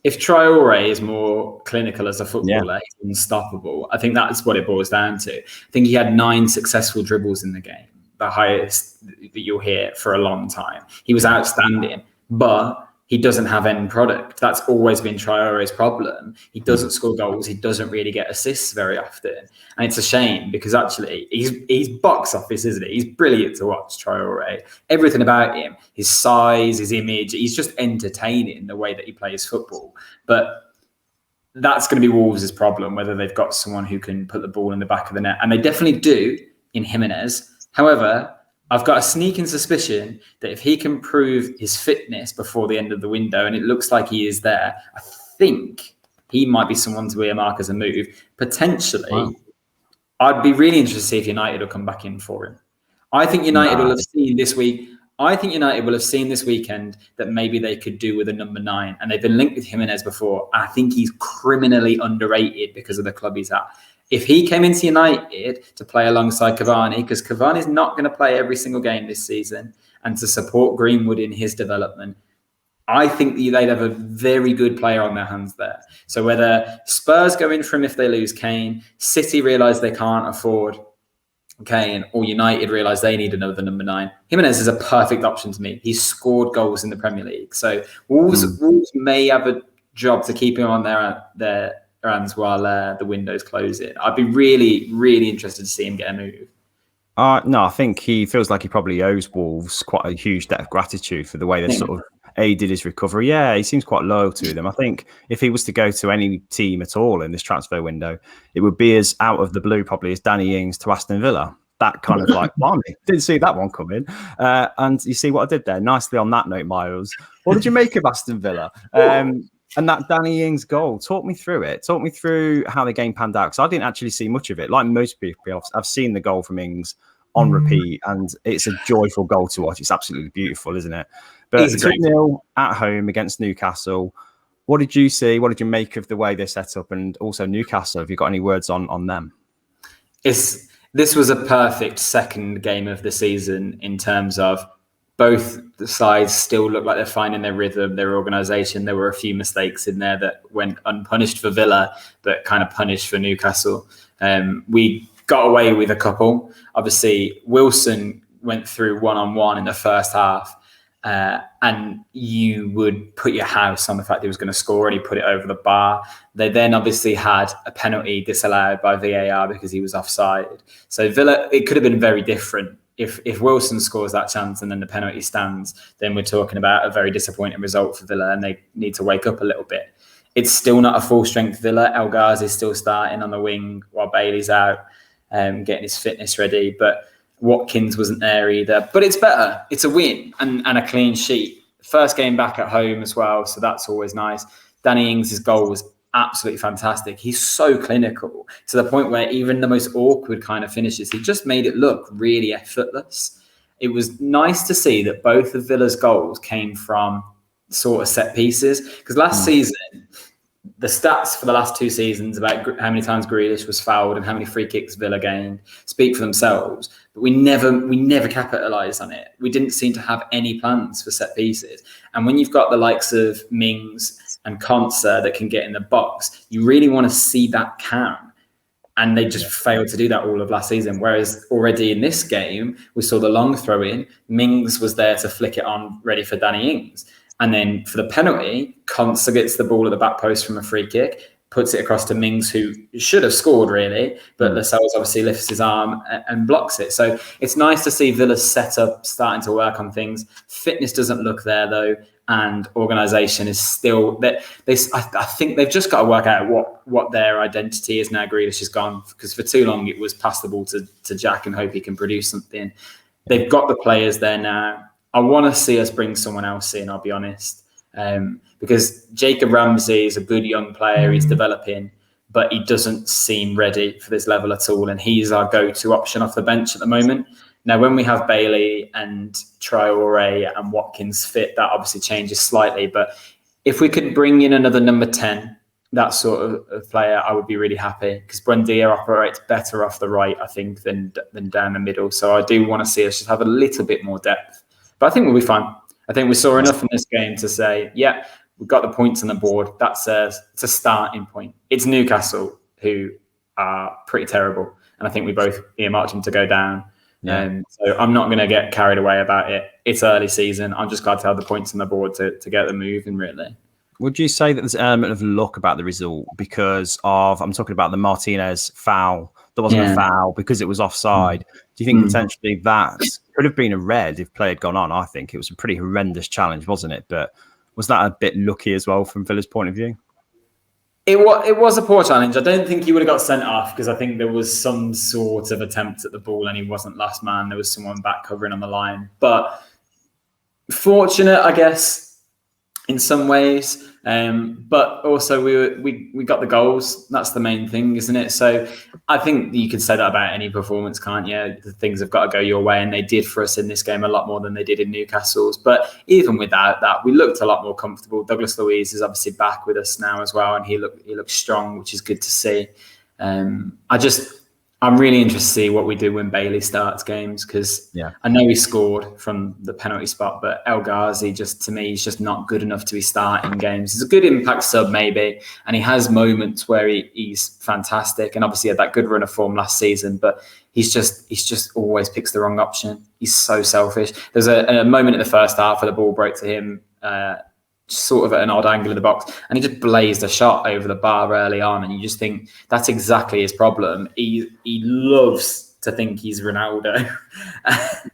If Traore is more clinical as a footballer, he's unstoppable. I think that's what it boils down to. I think he had 9 successful dribbles in the game, the highest that you'll hear for a long time. He was outstanding, but he doesn't have end product. That's always been Traore's problem. He doesn't score goals. He doesn't really get assists very often. And it's a shame because actually he's box office, isn't he? He's brilliant to watch, Traore. Everything about him, his size, his image, he's just entertaining the way that he plays football. But that's going to be Wolves' problem, whether they've got someone who can put the ball in the back of the net. And they definitely do in Jimenez. However, I've got a sneaking suspicion that if he can prove his fitness before the end of the window, and it looks like he is there, I think he might be someone to earmark as a move. Potentially, I'd be really interested to see if United will come back in for him. I think United will have seen this week. I think United will have seen this weekend that maybe they could do with a number 9, and they've been linked with Jimenez before. I think he's criminally underrated because of the club he's at. If he came into United to play alongside Cavani, because Cavani's not going to play every single game this season, and to support Greenwood in his development, I think they'd have a very good player on their hands there. So whether Spurs go in for him if they lose Kane, City realise they can't afford Kane, or United realise they need another number 9, Jimenez is a perfect option to me. He's scored goals in the Premier League. So Wolves may have a job to keep him on their hands while the window's closing. I'd be really, really interested to see him get a move. No, I think he feels like he probably owes Wolves quite a huge debt of gratitude for the way they sort of aided his recovery. Yeah, he seems quite loyal to them. I think if he was to go to any team at all in this transfer window, it would be as out of the blue probably as Danny Ings to Aston Villa. That kind of like, blimey, didn't see that one coming. And you see what I did there? Nicely on that note, Myles. What did you make of Aston Villa? And that Danny Ings goal, talk me through it. Talk me through how the game panned out. Because I didn't actually see much of it. Like most people, I've seen the goal from Ings on repeat, and it's a joyful goal to watch. It's absolutely beautiful, isn't it? But 2-0 at home against Newcastle. What did you see? What did you make of the way they're set up? And also Newcastle, have you got any words on them? This was a perfect second game of the season in terms of both the sides still look like they're finding their rhythm, their organisation. There were a few mistakes in there that went unpunished for Villa, but kind of punished for Newcastle. We got away with a couple. Obviously, Wilson went through one-on-one in the first half, and you would put your house on the fact he was going to score, and he put it over the bar. They then obviously had a penalty disallowed by VAR because he was offside. So Villa, it could have been very different. If Wilson scores that chance and then the penalty stands, then we're talking about a very disappointing result for Villa, and they need to wake up a little bit. It's still not a full-strength Villa. El Ghazi's still starting on the wing while Bailey's out, getting his fitness ready. But Watkins wasn't there either. But it's better. It's a win and a clean sheet. First game back at home as well, so that's always nice. Danny Ings' goal was absolutely fantastic. He's so clinical to the point where even the most awkward kind of finishes, he just made it look really effortless. It was nice to see that both of Villa's goals came from sort of set pieces, because last season, the stats for the last 2 seasons about how many times Grealish was fouled and how many free kicks Villa gained speak for themselves. But we never capitalised on it. We didn't seem to have any plans for set pieces. And when you've got the likes of Mings and Konsa that can get in the box, you really want to see that count. And they just failed to do that all of last season. Whereas already in this game, we saw the long throw in. Mings was there to flick it on, ready for Danny Ings. And then for the penalty, Konsa gets the ball at the back post from a free kick, puts it across to Mings, who should have scored really, but Lascelles obviously lifts his arm and blocks it. So it's nice to see Villa's setup starting to work on things. Fitness doesn't look there though, and organisation is still that. I think they've just got to work out what their identity is now. Grealish is gone, because for too long it was pass the ball to Jack and hope he can produce something. They've got the players there now. I want to see us bring someone else in, I'll be honest, because Jacob Ramsey is a good young player. He's developing, but he doesn't seem ready for this level at all. And he's our go-to option off the bench at the moment. Now, when we have Bailey and Traore and Watkins fit, that obviously changes slightly. But if we could bring in another number 10, that sort of player, I would be really happy, because Buendia operates better off the right, I think, than down the middle. So I do want to see us just have a little bit more depth. But I think we'll be fine. I think we saw enough in this game to say, yeah, we've got the points on the board. It's a starting point. It's Newcastle, who are pretty terrible. And I think we both earmarked them to go down. Yeah. So I'm not going to get carried away about it. It's early season. I'm just glad to have the points on the board to get them moving, really. Would you say that there's an element of luck about the result because of, I'm talking about the Martinez foul, there wasn't a foul because it was offside. Do you think potentially that could have been a red if play had gone on? I think it was a pretty horrendous challenge, wasn't it? But was that a bit lucky as well from Villa's point of view? It was a poor challenge. I don't think he would have got sent off, because I think there was some sort of attempt at the ball and he wasn't last man. There was someone back covering on the line. But fortunate, I guess, in some ways. But also we got the goals. That's the main thing, isn't it? So I think you could say that about any performance, can't you? The things have got to go your way, and they did for us in this game a lot more than they did in Newcastle's. But even without that, we looked a lot more comfortable. Douglas Luiz is obviously back with us now as well, and he looks strong, which is good to see. I'm really interested to see what we do when Bailey starts games, because I know he scored from the penalty spot, but El Ghazi, just to me, he's just not good enough to be starting games. He's a good impact sub maybe, and he has moments where he's fantastic, and obviously had that good run of form last season, but he's just always picks the wrong option. He's so selfish. There's a moment in the first half where the ball broke to him, sort of at an odd angle in the box, and he just blazed a shot over the bar early on, and you just think that's exactly his problem. He loves to think he's Ronaldo,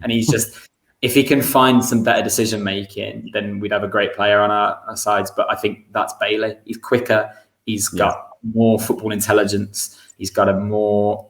and he's just, if he can find some better decision making, then we'd have a great player on our sides. But I think that's Bailey. He's quicker, he's got more football intelligence, he's got a more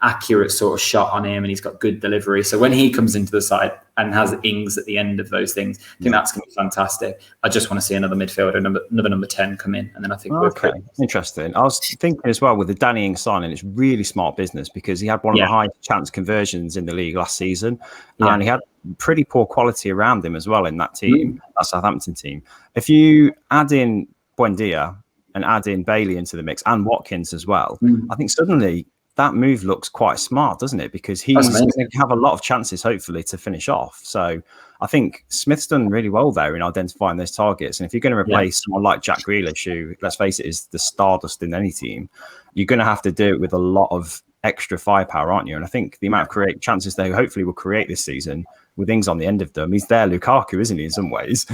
accurate sort of shot on him, and he's got good delivery. So when he comes into the side and has Ings at the end of those things, I think that's going to be fantastic. I just want to see another midfielder, another number 10 come in, and then I think we're pretty interesting. I was thinking as well with the Danny Ings signing, it's really smart business, because he had one of the highest chance conversions in the league last season, and he had pretty poor quality around him as well in that team, that Southampton team. If you add in Buendia and add in Bailey into the mix and Watkins as well, I think suddenly that move looks quite smart, doesn't it? Because he's going to have a lot of chances, hopefully, to finish off. So I think Smith's done really well there in identifying those targets. And if you're going to replace someone like Jack Grealish, who, let's face it, is the stardust in any team, you're going to have to do it with a lot of extra firepower, aren't you? And I think the amount of chances they hopefully will create this season with things on the end of them, he's their Lukaku, isn't he, in some ways?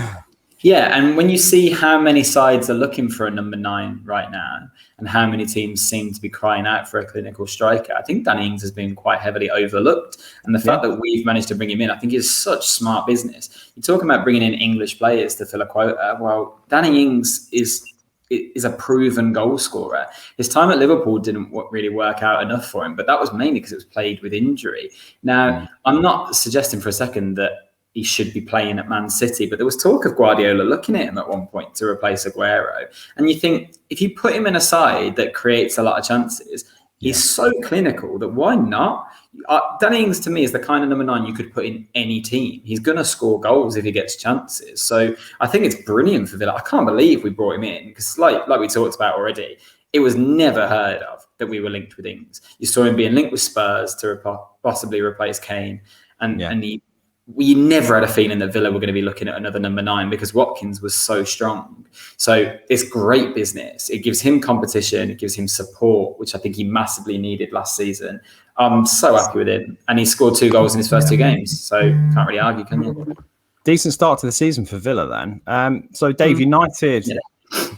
Yeah, and when you see how many sides are looking for a number 9 right now, and how many teams seem to be crying out for a clinical striker, I think Danny Ings has been quite heavily overlooked. And the fact that we've managed to bring him in, I think, is such smart business. You're talking about bringing in English players to fill a quota. Well, Danny Ings is a proven goal scorer. His time at Liverpool didn't really work out enough for him, but that was mainly because it was played with injury. Now, I'm not suggesting for a second that he should be playing at Man City. But there was talk of Guardiola looking at him at one point to replace Aguero. And you think, if you put him in a side that creates a lot of chances, he's so clinical that why not? Danny Ings, to me, is the kind of number 9 you could put in any team. He's going to score goals if he gets chances. So I think it's brilliant for Villa. I can't believe we brought him in because, like we talked about already, it was never heard of that we were linked with Ings. You saw him being linked with Spurs to possibly replace Kane. And we never had a feeling that Villa were going to be looking at another number 9 because Watkins was so strong. So it's great business. It gives him competition. It gives him support, which I think he massively needed last season. I'm so happy with him. And he scored 2 goals in his first 2 games. So can't really argue, can you? Decent start to the season for Villa then. So Dave, United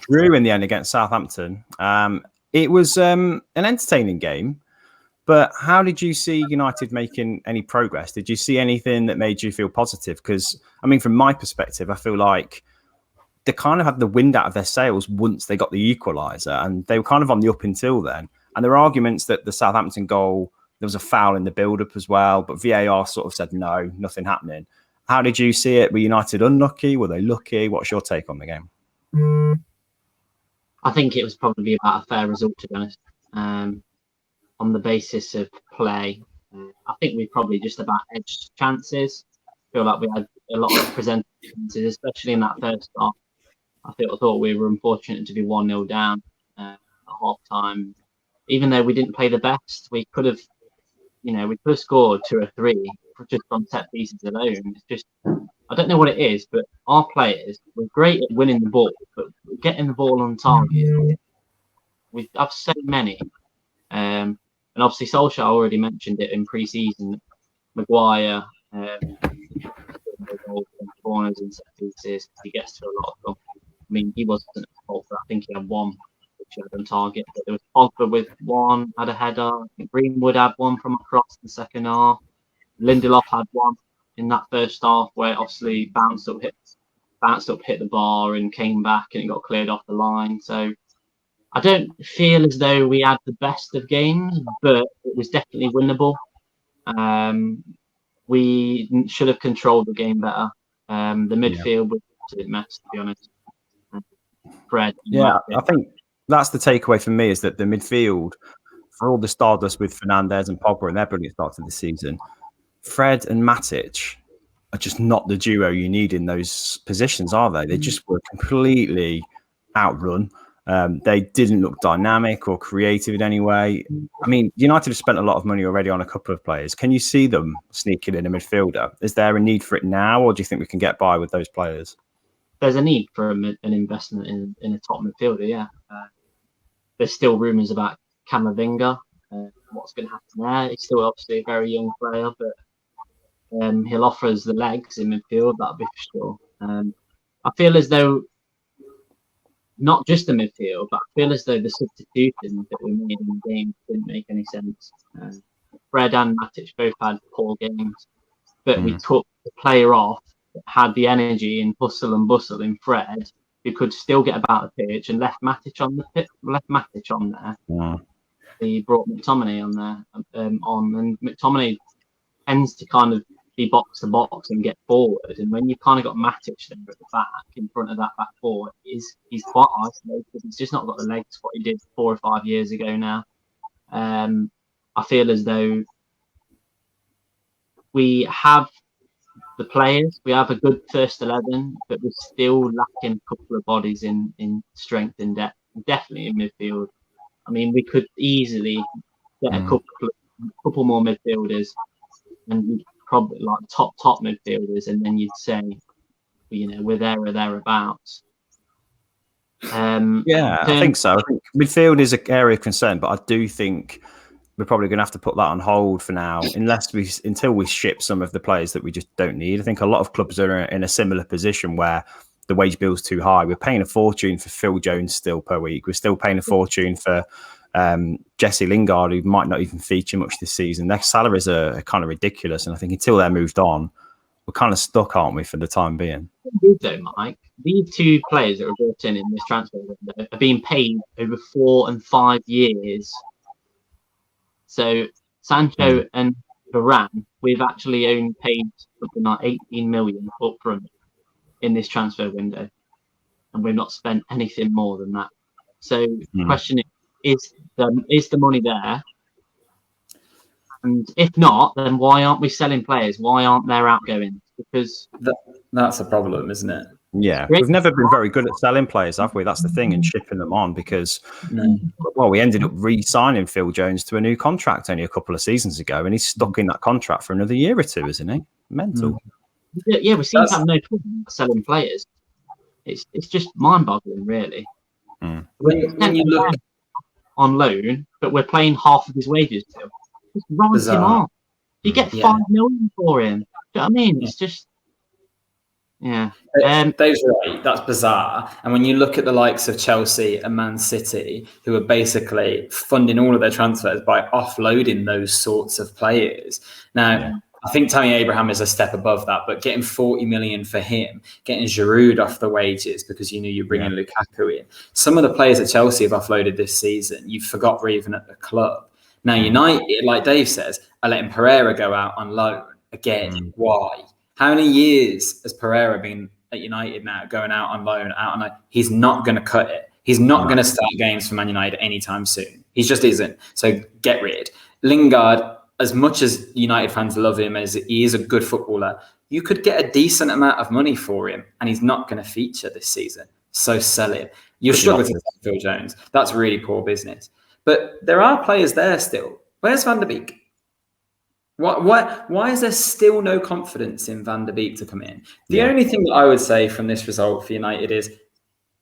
drew in the end against Southampton. It was an entertaining game. But how did you see United making any progress? Did you see anything that made you feel positive? Because, I mean, from my perspective, I feel like they kind of had the wind out of their sails once they got the equaliser, and they were kind of on the up until then. And there were arguments that the Southampton goal, there was a foul in the build-up as well, but VAR sort of said, no, nothing happening. How did you see it? Were United unlucky? Were they lucky? What's your take on the game? I think it was probably about a fair result, to be honest. On the basis of play, I think we probably just about edged chances. I feel like we had a lot of presented chances, especially in that first half. I thought we were unfortunate to be 1-0 down at half time. Even though we didn't play the best, we could have scored 2 or 3 just on set pieces alone. It's just, I don't know what it is, but our players were great at winning the ball, but getting the ball on target, we have so many. And obviously, Solskjaer already mentioned it in pre-season. Maguire, corners and set pieces, he gets to a lot of them. I mean, he wasn't at fault, but I think he had 1 which he had on target. But there was Pogba with 1, had a header. I think Greenwood had 1 from across the second half. Lindelof had 1 in that first half where it obviously bounced up, hit the bar, and came back, and it got cleared off the line. So I don't feel as though we had the best of games, but it was definitely winnable. We should have controlled the game better. The midfield was a mess, to be honest. Fred. I think that's the takeaway for me, is that the midfield, for all the stardust with Fernandes and Pogba and their brilliant start to the season, Fred and Matic are just not the duo you need in those positions, are they? They just were completely outrun. They didn't look dynamic or creative in any way. I mean, United have spent a lot of money already on a couple of players. Can you see them sneaking in a midfielder? Is there a need for it now, or do you think we can get by with those players? There's a need for an investment in a top midfielder, yeah. There's still rumours about Camavinga. What's going to happen there? He's still obviously a very young player, but he'll offer us the legs in midfield, that'll be for sure. I feel as though not just the midfield, but I feel as though the substitutions that we made in the game didn't make any sense. Fred and Matic both had poor games, but we took the player off that had the energy and hustle and bustle in Fred, who could still get about the pitch, and left Matic on there. Yeah. He brought McTominay on there, and McTominay tends to kind of be box to box and get forward, and when you've kind of got Matic there at the back in front of that back four, he's quite isolated. He's just not got the legs what he did 4 or 5 years ago now. I feel as though we have the players, we have a good first 11, but we're still lacking a couple of bodies in strength and depth, definitely in midfield. I mean, we could easily get a couple more midfielders, and probably like top midfielders, and then you'd say, we're there or thereabouts. I think so. I think midfield is an area of concern, but I do think we're probably going to have to put that on hold for now, until we ship some of the players that we just don't need. I think a lot of clubs are in a similar position where the wage bill's too high. We're paying a fortune for Phil Jones still per week. We're still paying a fortune for Jesse Lingard, who might not even feature much this season. Their salaries are kind of ridiculous, and I think until they're moved on, we're kind of stuck, aren't we, for the time being? Though, Mike, these 2 players that were brought in this transfer window are being paid over 4 and 5 years. So Sancho and Varane we've actually only paid something like 18 million up front in this transfer window, and we've not spent anything more than that. So the question is the money there? And if not, then why aren't we selling players? Why aren't there outgoings? Because that's a problem, isn't it? Yeah, we've never been very good at selling players, have we? That's the thing, and shipping them on because, well, we ended up re-signing Phil Jones to a new contract only a couple of seasons ago, and he's stuck in that contract for another year or two, isn't he? Mental. Yeah, we seem to have no problem selling players. It's just mind-boggling, really. When you look on loan, but we're paying half of his wages still. Just write him off. You get 5 million for him. Do you know what I mean? It's just, yeah. Dave's right. That's bizarre. And when you look at the likes of Chelsea and Man City, who are basically funding all of their transfers by offloading those sorts of players. Now, I think Tammy Abraham is a step above that, but getting 40 million for him, getting Giroud off the wages because you knew you're bringing Lukaku in. Some of the players at Chelsea have offloaded this season. You forgot were even at the club. Now, United, like Dave says, are letting Pereira go out on loan again. Why? How many years has Pereira been at United now, going out on loan, He's not going to cut it. He's not going to start games for Man United anytime soon. He just isn't. So get rid. Lingard, as much as United fans love him, as he is a good footballer, you could get a decent amount of money for him, and he's not going to feature this season. So sell him. You're struggling to sell Phil Jones. That's really poor business. But there are players there still. Where's Van der Beek? Why is there still no confidence in Van der Beek to come in? The only thing that I would say from this result for United is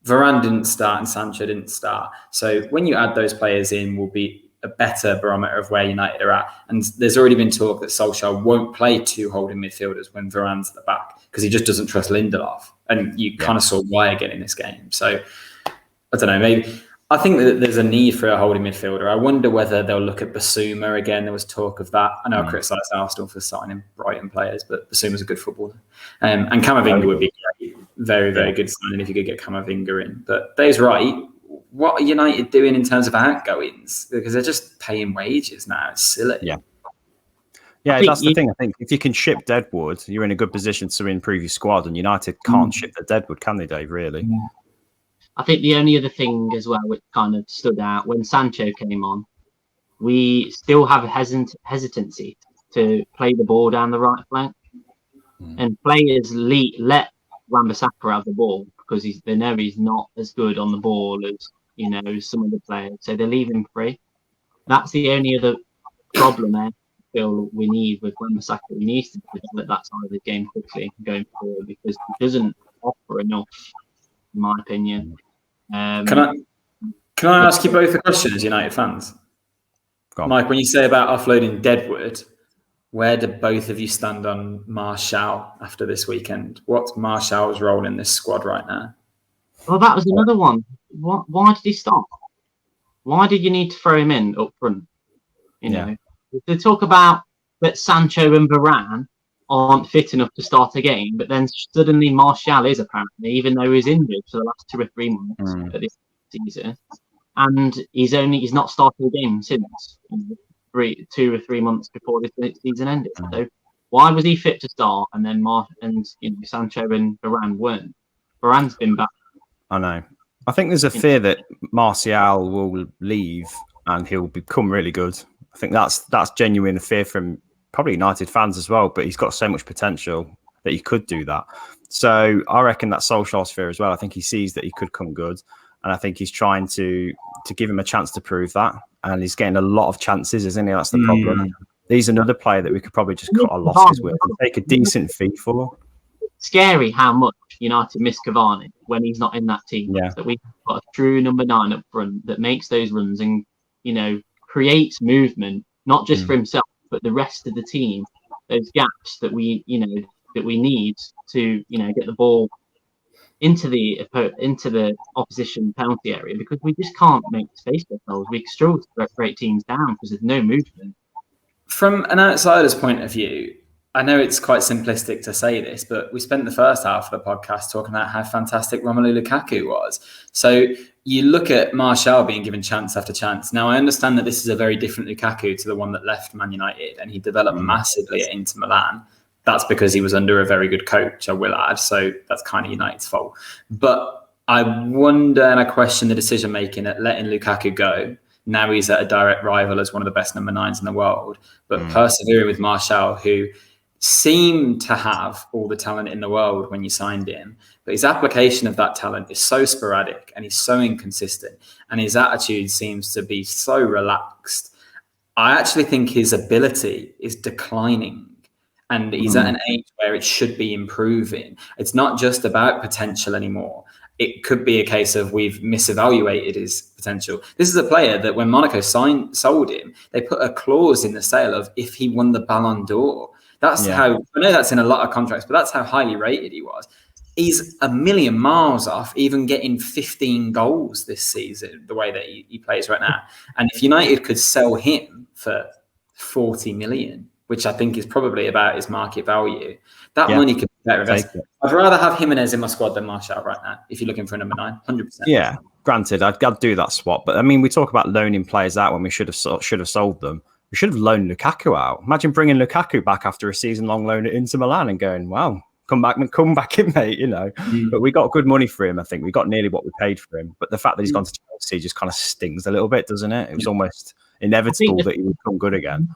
Varane didn't start and Sancho didn't start. So when you add those players in, will be a better barometer of where United are at. And there's already been talk that Solskjaer won't play 2 holding midfielders when Varane's at the back because he just doesn't trust Lindelof. And you kind of saw why again in this game. So I don't know, maybe... I think that there's a need for a holding midfielder. I wonder whether they'll look at Basuma again. There was talk of that. I know I criticised Arsenal for signing Brighton players, but Basuma's a good footballer. And Camavinga would be great. Very, very good signing if you could get Camavinga in. But Dave's right. What are United doing in terms of outgoings? Because they're just paying wages now. It's silly. Yeah, that's the thing. I think if you can ship Deadwood, you're in a good position to improve your squad. And United can't ship the Deadwood, can they, Dave, really? Yeah. I think the only other thing as well, which kind of stood out when Sancho came on, we still have a hesitancy to play the ball down the right flank. And players let Wan-Bissaka have the ball because they know he's not as good on the ball as, some of the players. So they leave him free. That's the only other problem I feel we need with Wan-Bissaka. He needs to develop that side of the game quickly going forward because he doesn't offer enough, in my opinion. Can I ask you both a question as United fans? Mike, when you say about offloading Deadwood, where do both of you stand on Martial after this weekend? What's Martial's role in this squad right now? Well, that was another one. Why did he stop? Why did you need to throw him in up front? They talk about that Sancho and Varane aren't fit enough to start a game, but then suddenly Martial is apparently, even though he's injured for the last 2 or 3 months of this season, and he's not started a game since 2 or 3 months before this season ended. So why was he fit to start, and then Sancho and Varane weren't? Varane's been back. I know. I think there's a fear that Martial will leave and he'll become really good. I think that's genuine fear from probably United fans as well, but he's got so much potential that he could do that. So I reckon that's Solskjaer's fear as well. I think he sees that he could come good, and I think he's trying to give him a chance to prove that. And he's getting a lot of chances, isn't he? That's the problem. He's another player that we could probably just cut our losses with and take a decent fee for. Scary how much United miss Cavani when he's not in that team. Yeah. That we've got a true number 9 up front that makes those runs and creates movement, not just for himself, but the rest of the team, those gaps that we need to, get the ball into the opposition penalty area, because we just can't make space for ourselves. We struggle to break teams down because there's no movement. From an outsider's point of view, I know it's quite simplistic to say this, but we spent the first half of the podcast talking about how fantastic Romelu Lukaku was. So you look at Martial being given chance after chance. Now, I understand that this is a very different Lukaku to the one that left Man United, and he developed massively at Inter Milan. That's because he was under a very good coach, I will add. So that's kind of United's fault. But I wonder and I question the decision-making at letting Lukaku go. Now he's at a direct rival as one of the best number 9s in the world. But persevering with Martial, who seemed to have all the talent in the world when you signed him, but his application of that talent is so sporadic and he's so inconsistent, and his attitude seems to be so relaxed. I actually think his ability is declining, and he's at an age where it should be improving. It's not just about potential anymore. It could be a case of we've misevaluated his potential. This is a player that when Monaco sold him, they put a clause in the sale of if he won the Ballon d'Or. That's how, I know that's in a lot of contracts, but that's how highly rated he was. He's a million miles off even getting 15 goals this season, the way that he plays right now. And if United could sell him for 40 million, which I think is probably about his market value, that money could be better invested. I'd rather have Jimenez in my squad than Martial right now, if you're looking for a number 9, 100%. Yeah, granted, I'd do that swap. But I mean, we talk about loaning players out when we should have sold them. We should have loaned Lukaku out. Imagine bringing Lukaku back after a season-long loan at Inter Milan and going, wow, come back in, mate, you know. But we got good money for him, I think. We got nearly what we paid for him. But the fact that he's gone to Chelsea just kind of stings a little bit, doesn't it? It was almost inevitable that he would come good again.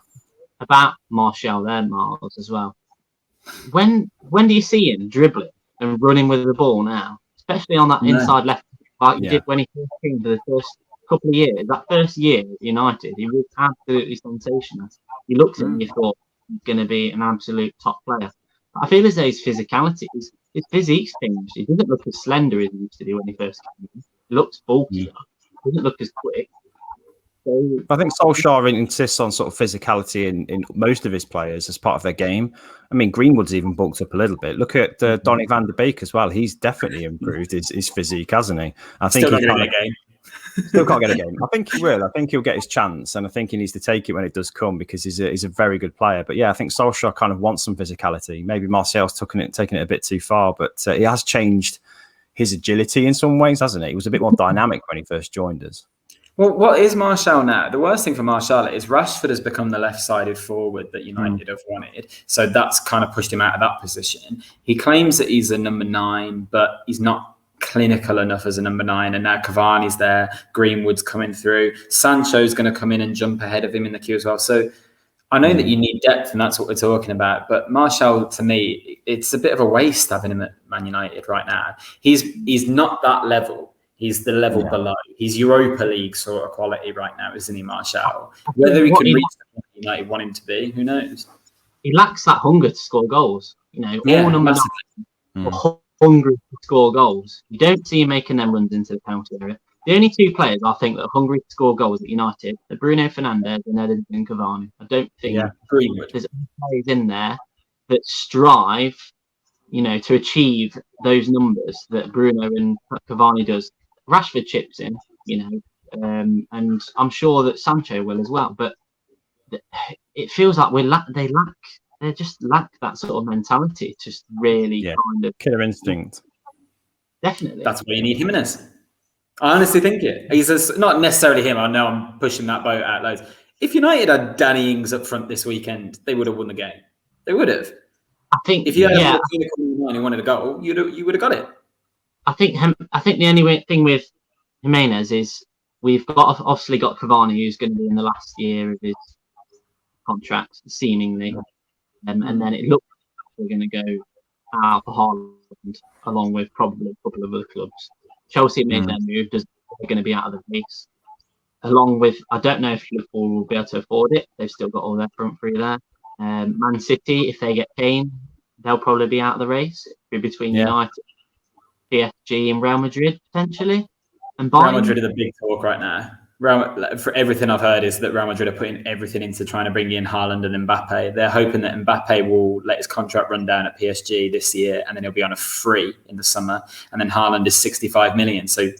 About Martial there, Myles, as well. When do you see him dribbling and running with the ball now? Especially on that inside left, like he did when he first came for the first couple of years. That first year at United, he was absolutely sensational. You looked at him and you thought he's going to be an absolute top player. I feel as though his physicality, his physique's changed. He doesn't look as slender as he used to do when he first came in. He looks bulkier. He doesn't look as quick. So, I think Solskjaer insists on sort of physicality in most of his players as part of their game. I mean, Greenwood's even bulked up a little bit. Look at Donny van de Beek as well. He's definitely improved his physique, hasn't he? I think still not getting a game. Still can't get a game. I think he will. I think he'll get his chance, and I think he needs to take it when it does come because he's a very good player. But yeah, I think Solskjaer kind of wants some physicality. Maybe Martial's taking it a bit too far, but he has changed his agility in some ways, hasn't he? He was a bit more dynamic when he first joined us. Well, what is Martial now? The worst thing for Martial is Rashford has become the left-sided forward that United have wanted. So that's kind of pushed him out of that position. He claims that he's a number 9, but he's not clinical enough as a number 9. And now Cavani's there. Greenwood's coming through. Sancho's going to come in and jump ahead of him in the queue as well. So I know that you need depth, and that's what we're talking about. But Martial, to me, it's a bit of a waste having him at Man United right now. He's not that level. He's the level below. He's Europa League sort of quality right now, isn't he, Martial? Whether he can reach the United want him to be, who knows? He lacks that hunger to score goals. You know, all number 9 are hungry to score goals. You don't see him making them runs into the penalty area. The only 2 players I think that are hungry to score goals at United are Bruno Fernandes and Edinson Cavani. I don't think there's any players in there that strive, to achieve those numbers that Bruno and Cavani does. Rashford chips in, and I'm sure that Sancho will as well. But it feels like they just lack that sort of mentality. Just really kind of killer instinct. Definitely, that's why you need Jimenez. I honestly think it. He's not necessarily him. I know I'm pushing that boat out loads. If United had Danny Ings up front this weekend, they would have won the game. They would have. I think if you had a who wanted a goal, you would have got it. I think the only thing with Jimenez is we've obviously got Cavani, who's going to be in the last year of his contract, seemingly, and then it looks like we're going to go out for Haaland, along with probably a couple of other clubs. Chelsea made their move; they're going to be out of the race. Along with, I don't know if Liverpool will be able to afford it. They've still got all their front three there. Man City, if they get Kane, they'll probably be out of the race. It'll be between United, PSG and Real Madrid, potentially. And Real Madrid are the big talk right now. For everything I've heard is that Real Madrid are putting everything into trying to bring in Haaland and Mbappe. They're hoping that Mbappe will let his contract run down at PSG this year, and then he'll be on a free in the summer. And then Haaland is 65 million. So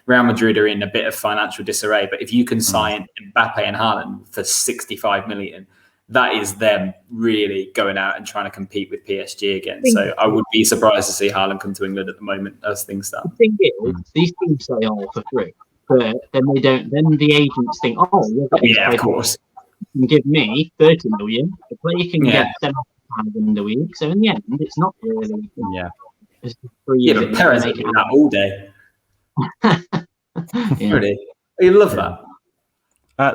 Real Madrid are in a bit of financial disarray. But if you can sign Mbappe and Haaland for 65 million, that is them really going out and trying to compete with PSG again. So I would be surprised to see Haaland come to England at the moment as things stand. The thing is, these teams say, for free. But then they don't. Then the agents think, of course, you can give me 30 million. The player can get 7,000 in the week. So in the end, it's not really. It's free. But Perez would do that all day. Really, you love that.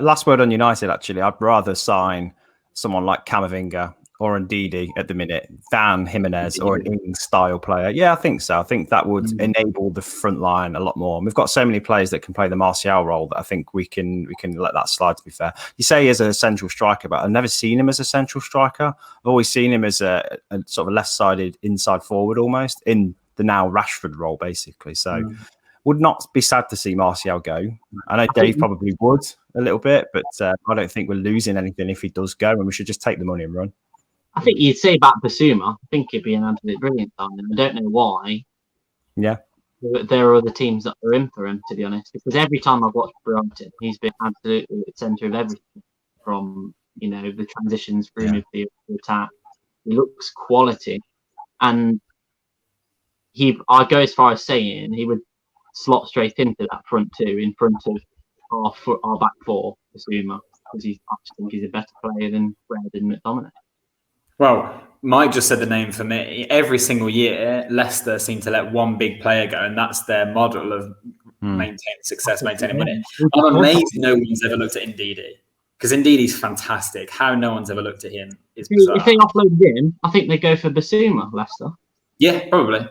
Last word on United. Actually, I'd rather sign someone like Camavinga or Ndidi at the minute than Jimenez or an Ings-style player. Yeah, I think so. I think that would enable the front line a lot more. And we've got so many players that can play the Martial role that I think we can let that slide, to be fair. You say he is a central striker, but I've never seen him as a central striker. I've always seen him as a sort of a left-sided inside forward almost, in the now Rashford role, basically. So would not be sad to see Martial go. I know Dave probably would a little bit, but I don't think we're losing anything if he does go, and we should just take the money and run. I think you'd say about Basuma. I think he'd be an absolutely brilliant signing. I don't know why. Yeah. There are other teams that are in for him, to be honest, because every time I've watched Brighton, he's been absolutely at the centre of everything, from the transitions through midfield to attack. He looks quality, and I go as far as saying he would slot straight into that front two, in front of our back four, Basuma, because I just think he's a better player than Fred and McTominay. Well, Mike just said the name for me. Every single year, Leicester seem to let one big player go, and that's their model of maintaining success, maintaining winning. I'm amazed no one's ever looked at Ndidi, because Ndidi's fantastic. How no one's ever looked at him is bizarre. If they offload him, I think they go for Basuma, Leicester. Yeah, probably.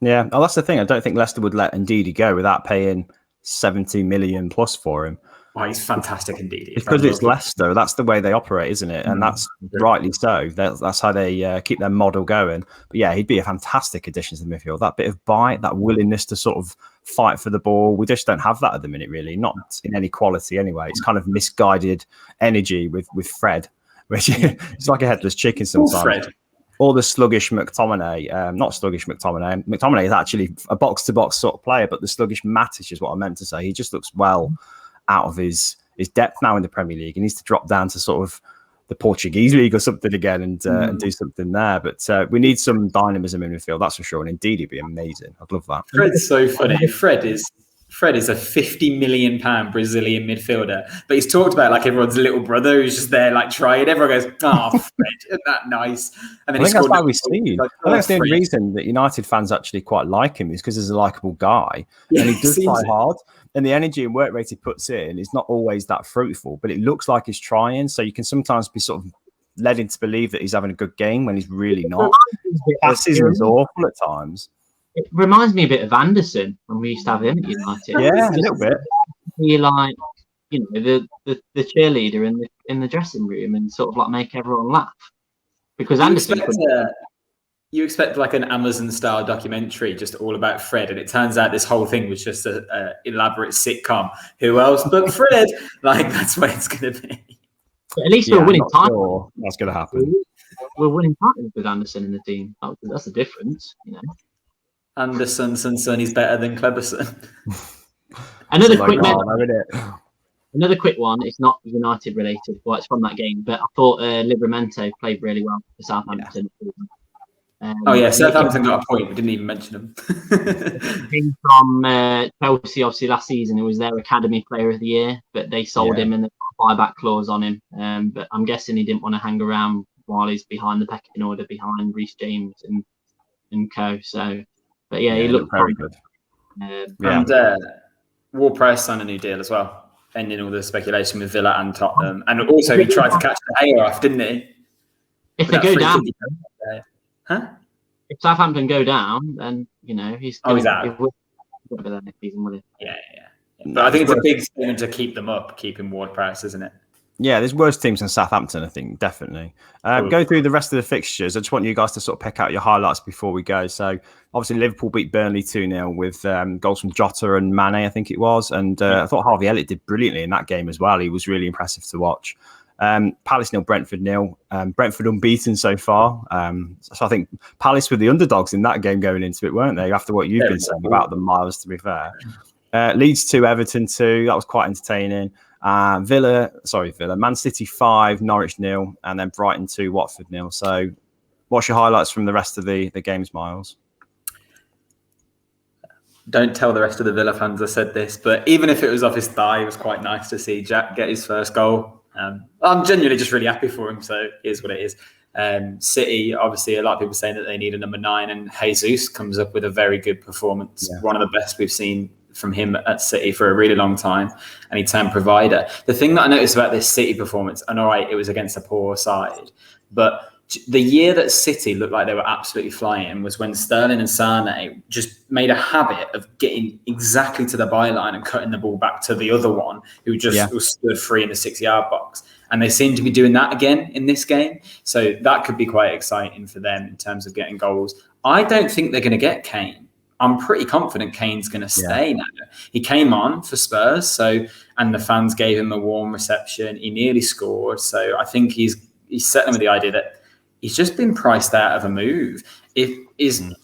Yeah, that's the thing. I don't think Leicester would let Ndidi go without paying 70 million plus for him. Oh, he's fantastic indeed. Because it's Leicester. That's the way they operate, isn't it? And that's rightly so. That's how they keep their model going. But yeah, he'd be a fantastic addition to the midfield. That bit of bite, that willingness to sort of fight for the ball. We just don't have that at the minute, really. Not in any quality anyway. It's kind of misguided energy with Fred, which it's like a headless chicken sometimes. Fred. Or the sluggish McTominay. Not sluggish McTominay. McTominay is actually a box-to-box sort of player, but the sluggish Matic is what I meant to say. He just looks well out of his depth now in the Premier League. He needs to drop down to sort of the Portuguese league or something again and do something there. But we need some dynamism in midfield, that's for sure. And indeed, he'd be amazing. I'd love that. Fred's so funny. Fred is a £50 million Brazilian midfielder, but he's talked about like everyone's little brother who's just there like trying. Everyone goes, "Oh, Fred, isn't that nice?" And then I think that's why we see. I think that's the only reason that United fans actually quite like him is because he's a likable guy and he does try hard. And the energy and work rate he puts in is not always that fruitful, but it looks like he's trying. So you can sometimes be sort of led into believe that he's having a good game when he's really not. Passes is awful at times. It reminds me a bit of Anderson when we used to have him at United. Yeah, a little bit. He like, the cheerleader in the dressing room and sort of like make everyone laugh. Because Anderson. You expect like an Amazon-style documentary just all about Fred, and it turns out this whole thing was just an elaborate sitcom. Who else but Fred? Like, that's what it's going to be. But at least we're winning titles. Sure that's going to happen. We're winning titles with Anderson in the team. That's the difference, Anderson's son is better than Cleberson. Another quick one. It's not United related. Well, it's from that game, but I thought Livramento played really well for Southampton. Yeah. Southampton got a point. We didn't even mention him. Came from Chelsea, obviously last season. It was their Academy Player of the Year, but they sold him and they put a buyback clause on him. But I'm guessing he didn't want to hang around while he's behind the pecking order, behind Reece James and co. So, but he looked very good. And Ward-Prowse signed a new deal as well, ending all the speculation with Villa and Tottenham. And also he tried to catch the hair off, didn't he? If they go down. If Southampton go down, then he's out. Next season, will he? Yeah. But I think it's a big thing to keep them up, keeping Ward-Prowse, isn't it? Yeah, there's worse teams than Southampton, I think, definitely. Go through the rest of the fixtures. I just want you guys to sort of pick out your highlights before we go. So, obviously, Liverpool beat Burnley 2-0 with goals from Jota and Mane, I think it was. And I thought Harvey Elliott did brilliantly in that game as well. He was really impressive to watch. Palace 0, Brentford 0. Brentford unbeaten so far. So I think Palace were the underdogs in that game going into it, weren't they? After what you've been saying about them, Myles, to be fair. Leeds 2, Everton 2. That was quite entertaining. Villa, Man City 5, Norwich 0, and then Brighton 2, Watford 0. So what's your highlights from the rest of the games, Myles? Don't tell the rest of the Villa fans I said this, but even if it was off his thigh, it was quite nice to see Jack get his first goal. I'm genuinely just really happy for him, so here's what it is. City, obviously, a lot of people saying that they need a number 9, and Jesus comes up with a very good performance, one of the best we've seen from him at City for a really long time, and he turned provider. The thing that I noticed about this City performance, and all right, it was against a poor side, but the year that City looked like they were absolutely flying was when Sterling and Sane just made a habit of getting exactly to the byline and cutting the ball back to the other one who just was stood free in the 6-yard box. And they seem to be doing that again in this game. So that could be quite exciting for them in terms of getting goals. I don't think they're going to get Kane. I'm pretty confident Kane's going to stay now. He came on for Spurs, and the fans gave him a warm reception. He nearly scored. So I think he's set them with the idea that he's just been priced out of a move. His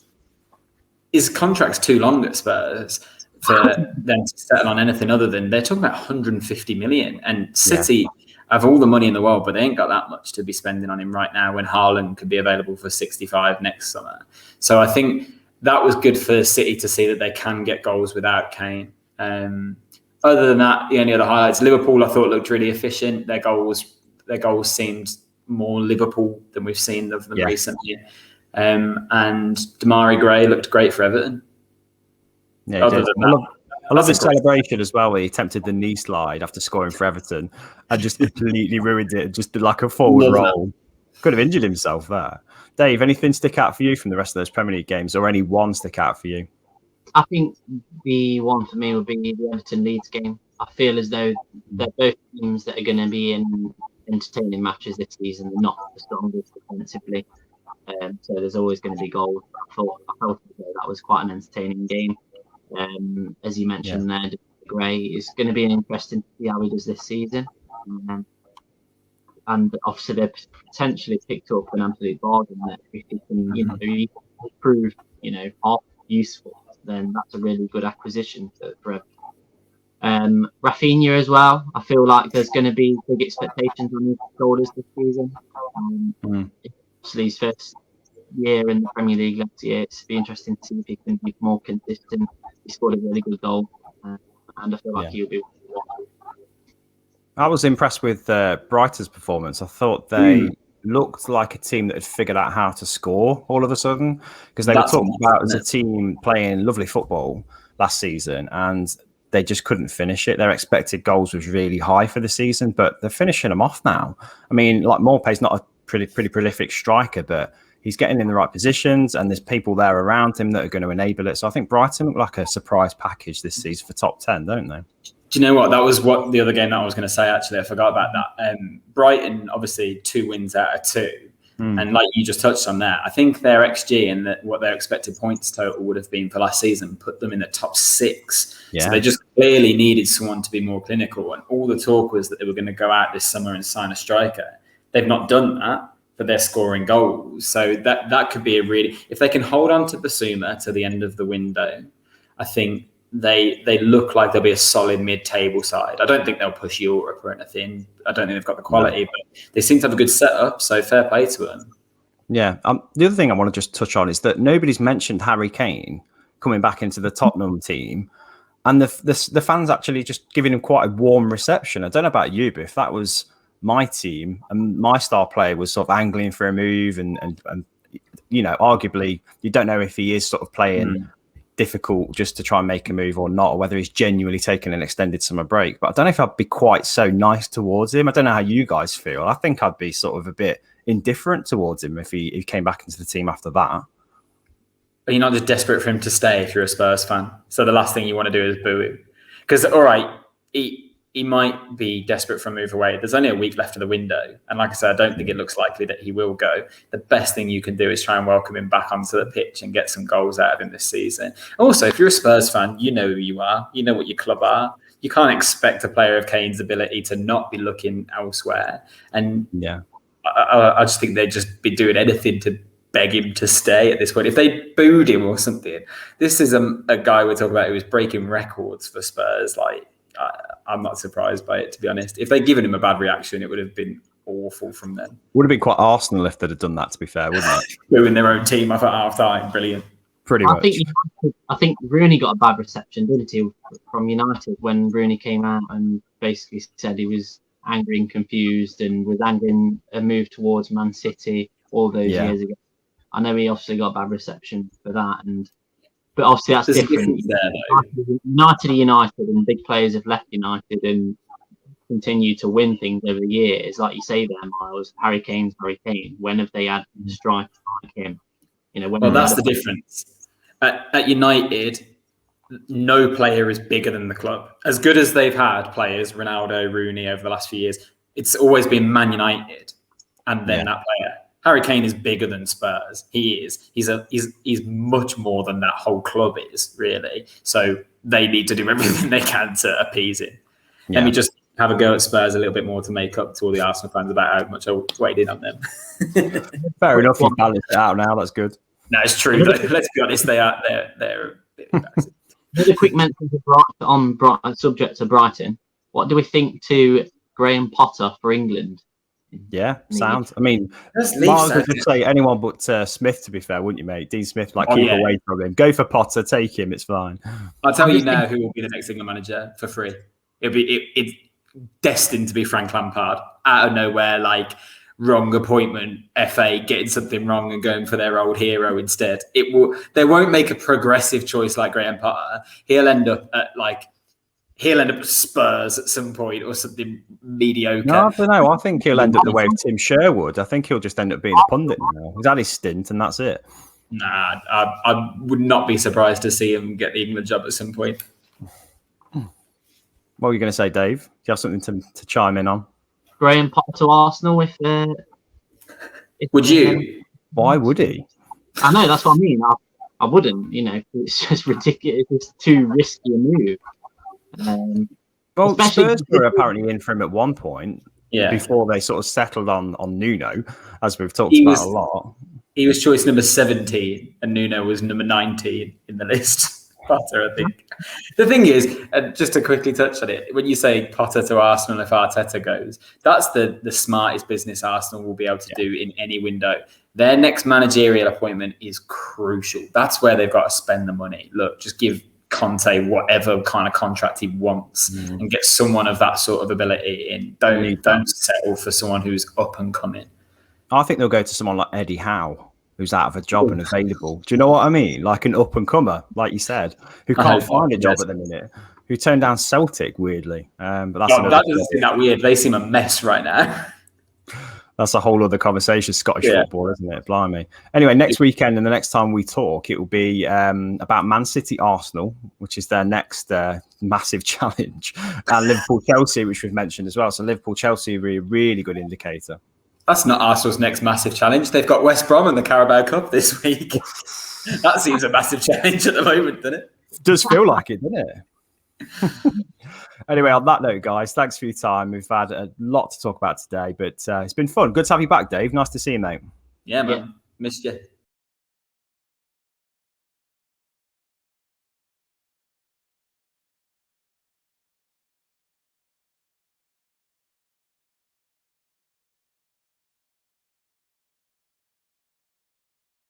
contract's too long at Spurs for them to settle on anything other than they're talking about 150 million. And City have all the money in the world, but they ain't got that much to be spending on him right now when Haaland could be available for 65 next summer. So I think that was good for City to see that they can get goals without Kane. Other than that, the only other highlights, Liverpool I thought looked really efficient. Their goals seemed more Liverpool than we've seen of them recently. And Damari Gray looked great for Everton. Yeah, I love his celebration as well, where he attempted the knee slide after scoring for Everton and just completely ruined it. Just did like a forward roll. Could have injured himself there. Dave, anything stick out for you from the rest of those Premier League games, or any one stick out for you? I think the one for me would be the Everton Leeds game. I feel as though they're both teams that are going to be in entertaining matches this season. They're not the strongest defensively, so there's always going to be goals. I felt that was quite an entertaining game. As you mentioned there, Gray is going to be interesting to see how he does this season. And obviously they've potentially picked up an absolute bargain that if he can, prove, half useful, then that's a really good acquisition for Everton. Rafinha as well. I feel like there's going to be big expectations on his shoulders this season. Obviously his first year in the Premier League last year, it's be interesting to see if he can be more consistent. He scored a really good goal, and I feel like he'll be. I was impressed with Brighton's performance. I thought they looked like a team that had figured out how to score all of a sudden, because they were talked about as a team playing lovely football last season, and they just couldn't finish it. Their expected goals was really high for the season, but they're finishing them off now. I mean, like Morpé's not a pretty prolific striker, but he's getting in the right positions, and there's people there around him that are going to enable it. So I think Brighton look like a surprise package this season for top 10, don't they? Do you know what? That was what the other game that I was going to say, actually. I forgot about that. Brighton, obviously, 2 wins out of 2. And like you just touched on there, I think their XG and what their expected points total would have been for last season put them in the top 6. So they just clearly needed someone to be more clinical. And all the talk was that they were going to go out this summer and sign a striker. They've not done that, but they're scoring goals. So that could be if they can hold on to Basuma to the end of the window, I think they look like they'll be a solid mid-table side. I don't think they'll push Europe or anything. I don't think they've got the quality, but they seem to have a good setup, so fair play to them. Yeah. The other thing I want to just touch on is that nobody's mentioned Harry Kane coming back into the Tottenham team, and the fans actually just giving him quite a warm reception. I don't know about you, but if that was my team and my star player was sort of angling for a move and arguably you don't know if he is sort of playing difficult just to try and make a move or not, or whether he's genuinely taking an extended summer break. But I don't know if I'd be quite so nice towards him. I don't know how you guys feel. I think I'd be sort of a bit indifferent towards him if he came back into the team after that. But you're not just desperate for him to stay if you're a Spurs fan. So the last thing you want to do is boo him. Because, all right, he might be desperate for a move away. There's only a week left of the window. And like I said, I don't think it looks likely that he will go. The best thing you can do is try and welcome him back onto the pitch and get some goals out of him this season. Also, if you're a Spurs fan, you know who you are. You know what your club are. You can't expect a player of Kane's ability to not be looking elsewhere. And I just think they'd just be doing anything to beg him to stay at this point. If they booed him or something, this is a guy we're talking about who was breaking records for Spurs, like I'm not surprised by it, to be honest. If they'd given him a bad reaction, it would have been awful from them. Would have been quite Arsenal if they'd have done that, to be fair, wouldn't it? Doing their own team off at half time. Brilliant. Pretty much. I think Rooney got a bad reception, didn't he, from United when Rooney came out and basically said he was angry and confused and was angling a move towards Man City all those years ago. I know he obviously got a bad reception for that, but obviously that's different. United are United, and big players have left United and continue to win things over the years. Like you say there, Myles, Harry Kane's Harry Kane. When have they had a striker like him? Well, that's the difference. At United, no player is bigger than the club. As good as they've had players, Ronaldo, Rooney, over the last few years, it's always been Man United and then that player. Harry Kane is bigger than Spurs. He is. He's much more than that whole club is, really. So they need to do everything they can to appease him. Yeah. Let me just have a go at Spurs a little bit more to make up to all the Arsenal fans about how much I weighed in on them. Fair enough. You balanced it out now. That's good. No, it's true. Let's be honest. They're a bit embarrassing. Just a quick mention on subject to Brighton. What do we think to Graham Potter for England? Yeah, sound. I mean, Myles would just say anyone but Smith, to be fair, wouldn't you, mate? Dean Smith, keep away from him. Go for Potter, take him, it's fine. I'll tell you now who will be the next England manager for free. It's destined to be Frank Lampard. Out of nowhere, wrong appointment, FA getting something wrong and going for their old hero instead. They won't make a progressive choice like Graham Potter. He'll end up at Spurs at some point or something mediocre. No, I don't know. I think he'll end up the way of Tim Sherwood. I think he'll just end up being a pundit now. He's had his stint and that's it. Nah, I would not be surprised to see him get the England job at some point. What were you going to say, Dave? Do you have something to chime in on? Graham Potter to Arsenal if would you? Why would he? I know, that's what I mean. I wouldn't, it's just ridiculous. It's too risky a move. Well, Spurs were apparently in for him at one point before they sort of settled on Nuno, as we've talked about a lot. He was choice number 17 and Nuno was number 19 in the list. Potter, I think. The thing is, just to quickly touch on it, when you say Potter to Arsenal if Arteta goes, that's the smartest business Arsenal will be able to do in any window. Their next managerial appointment is crucial. That's where they've got to spend the money. Look, just give Conte whatever kind of contract he wants and get someone of that sort of ability in. Don't settle for someone who's up and coming. I think they'll go to someone like Eddie Howe, who's out of a job and available. Do you know what I mean? Like an up and comer, like you said, who can't find a job at the minute, who turned down Celtic weirdly. But that doesn't seem that weird. They seem a mess right now. That's a whole other conversation, Scottish football, isn't it? Blimey. Anyway, next weekend and the next time we talk, it will be about Man City Arsenal, which is their next massive challenge, and Liverpool Chelsea, which we've mentioned as well. So Liverpool Chelsea will be a really good indicator. That's not Arsenal's next massive challenge. They've got West Brom in the Carabao Cup this week. That seems a massive challenge at the moment, doesn't it? It does feel like it, doesn't it? Anyway, on that note, guys, thanks for your time. We've had a lot to talk about today, but it's been fun. Good to have you back, Dave. Nice to see you, mate. Yeah, man. Missed you.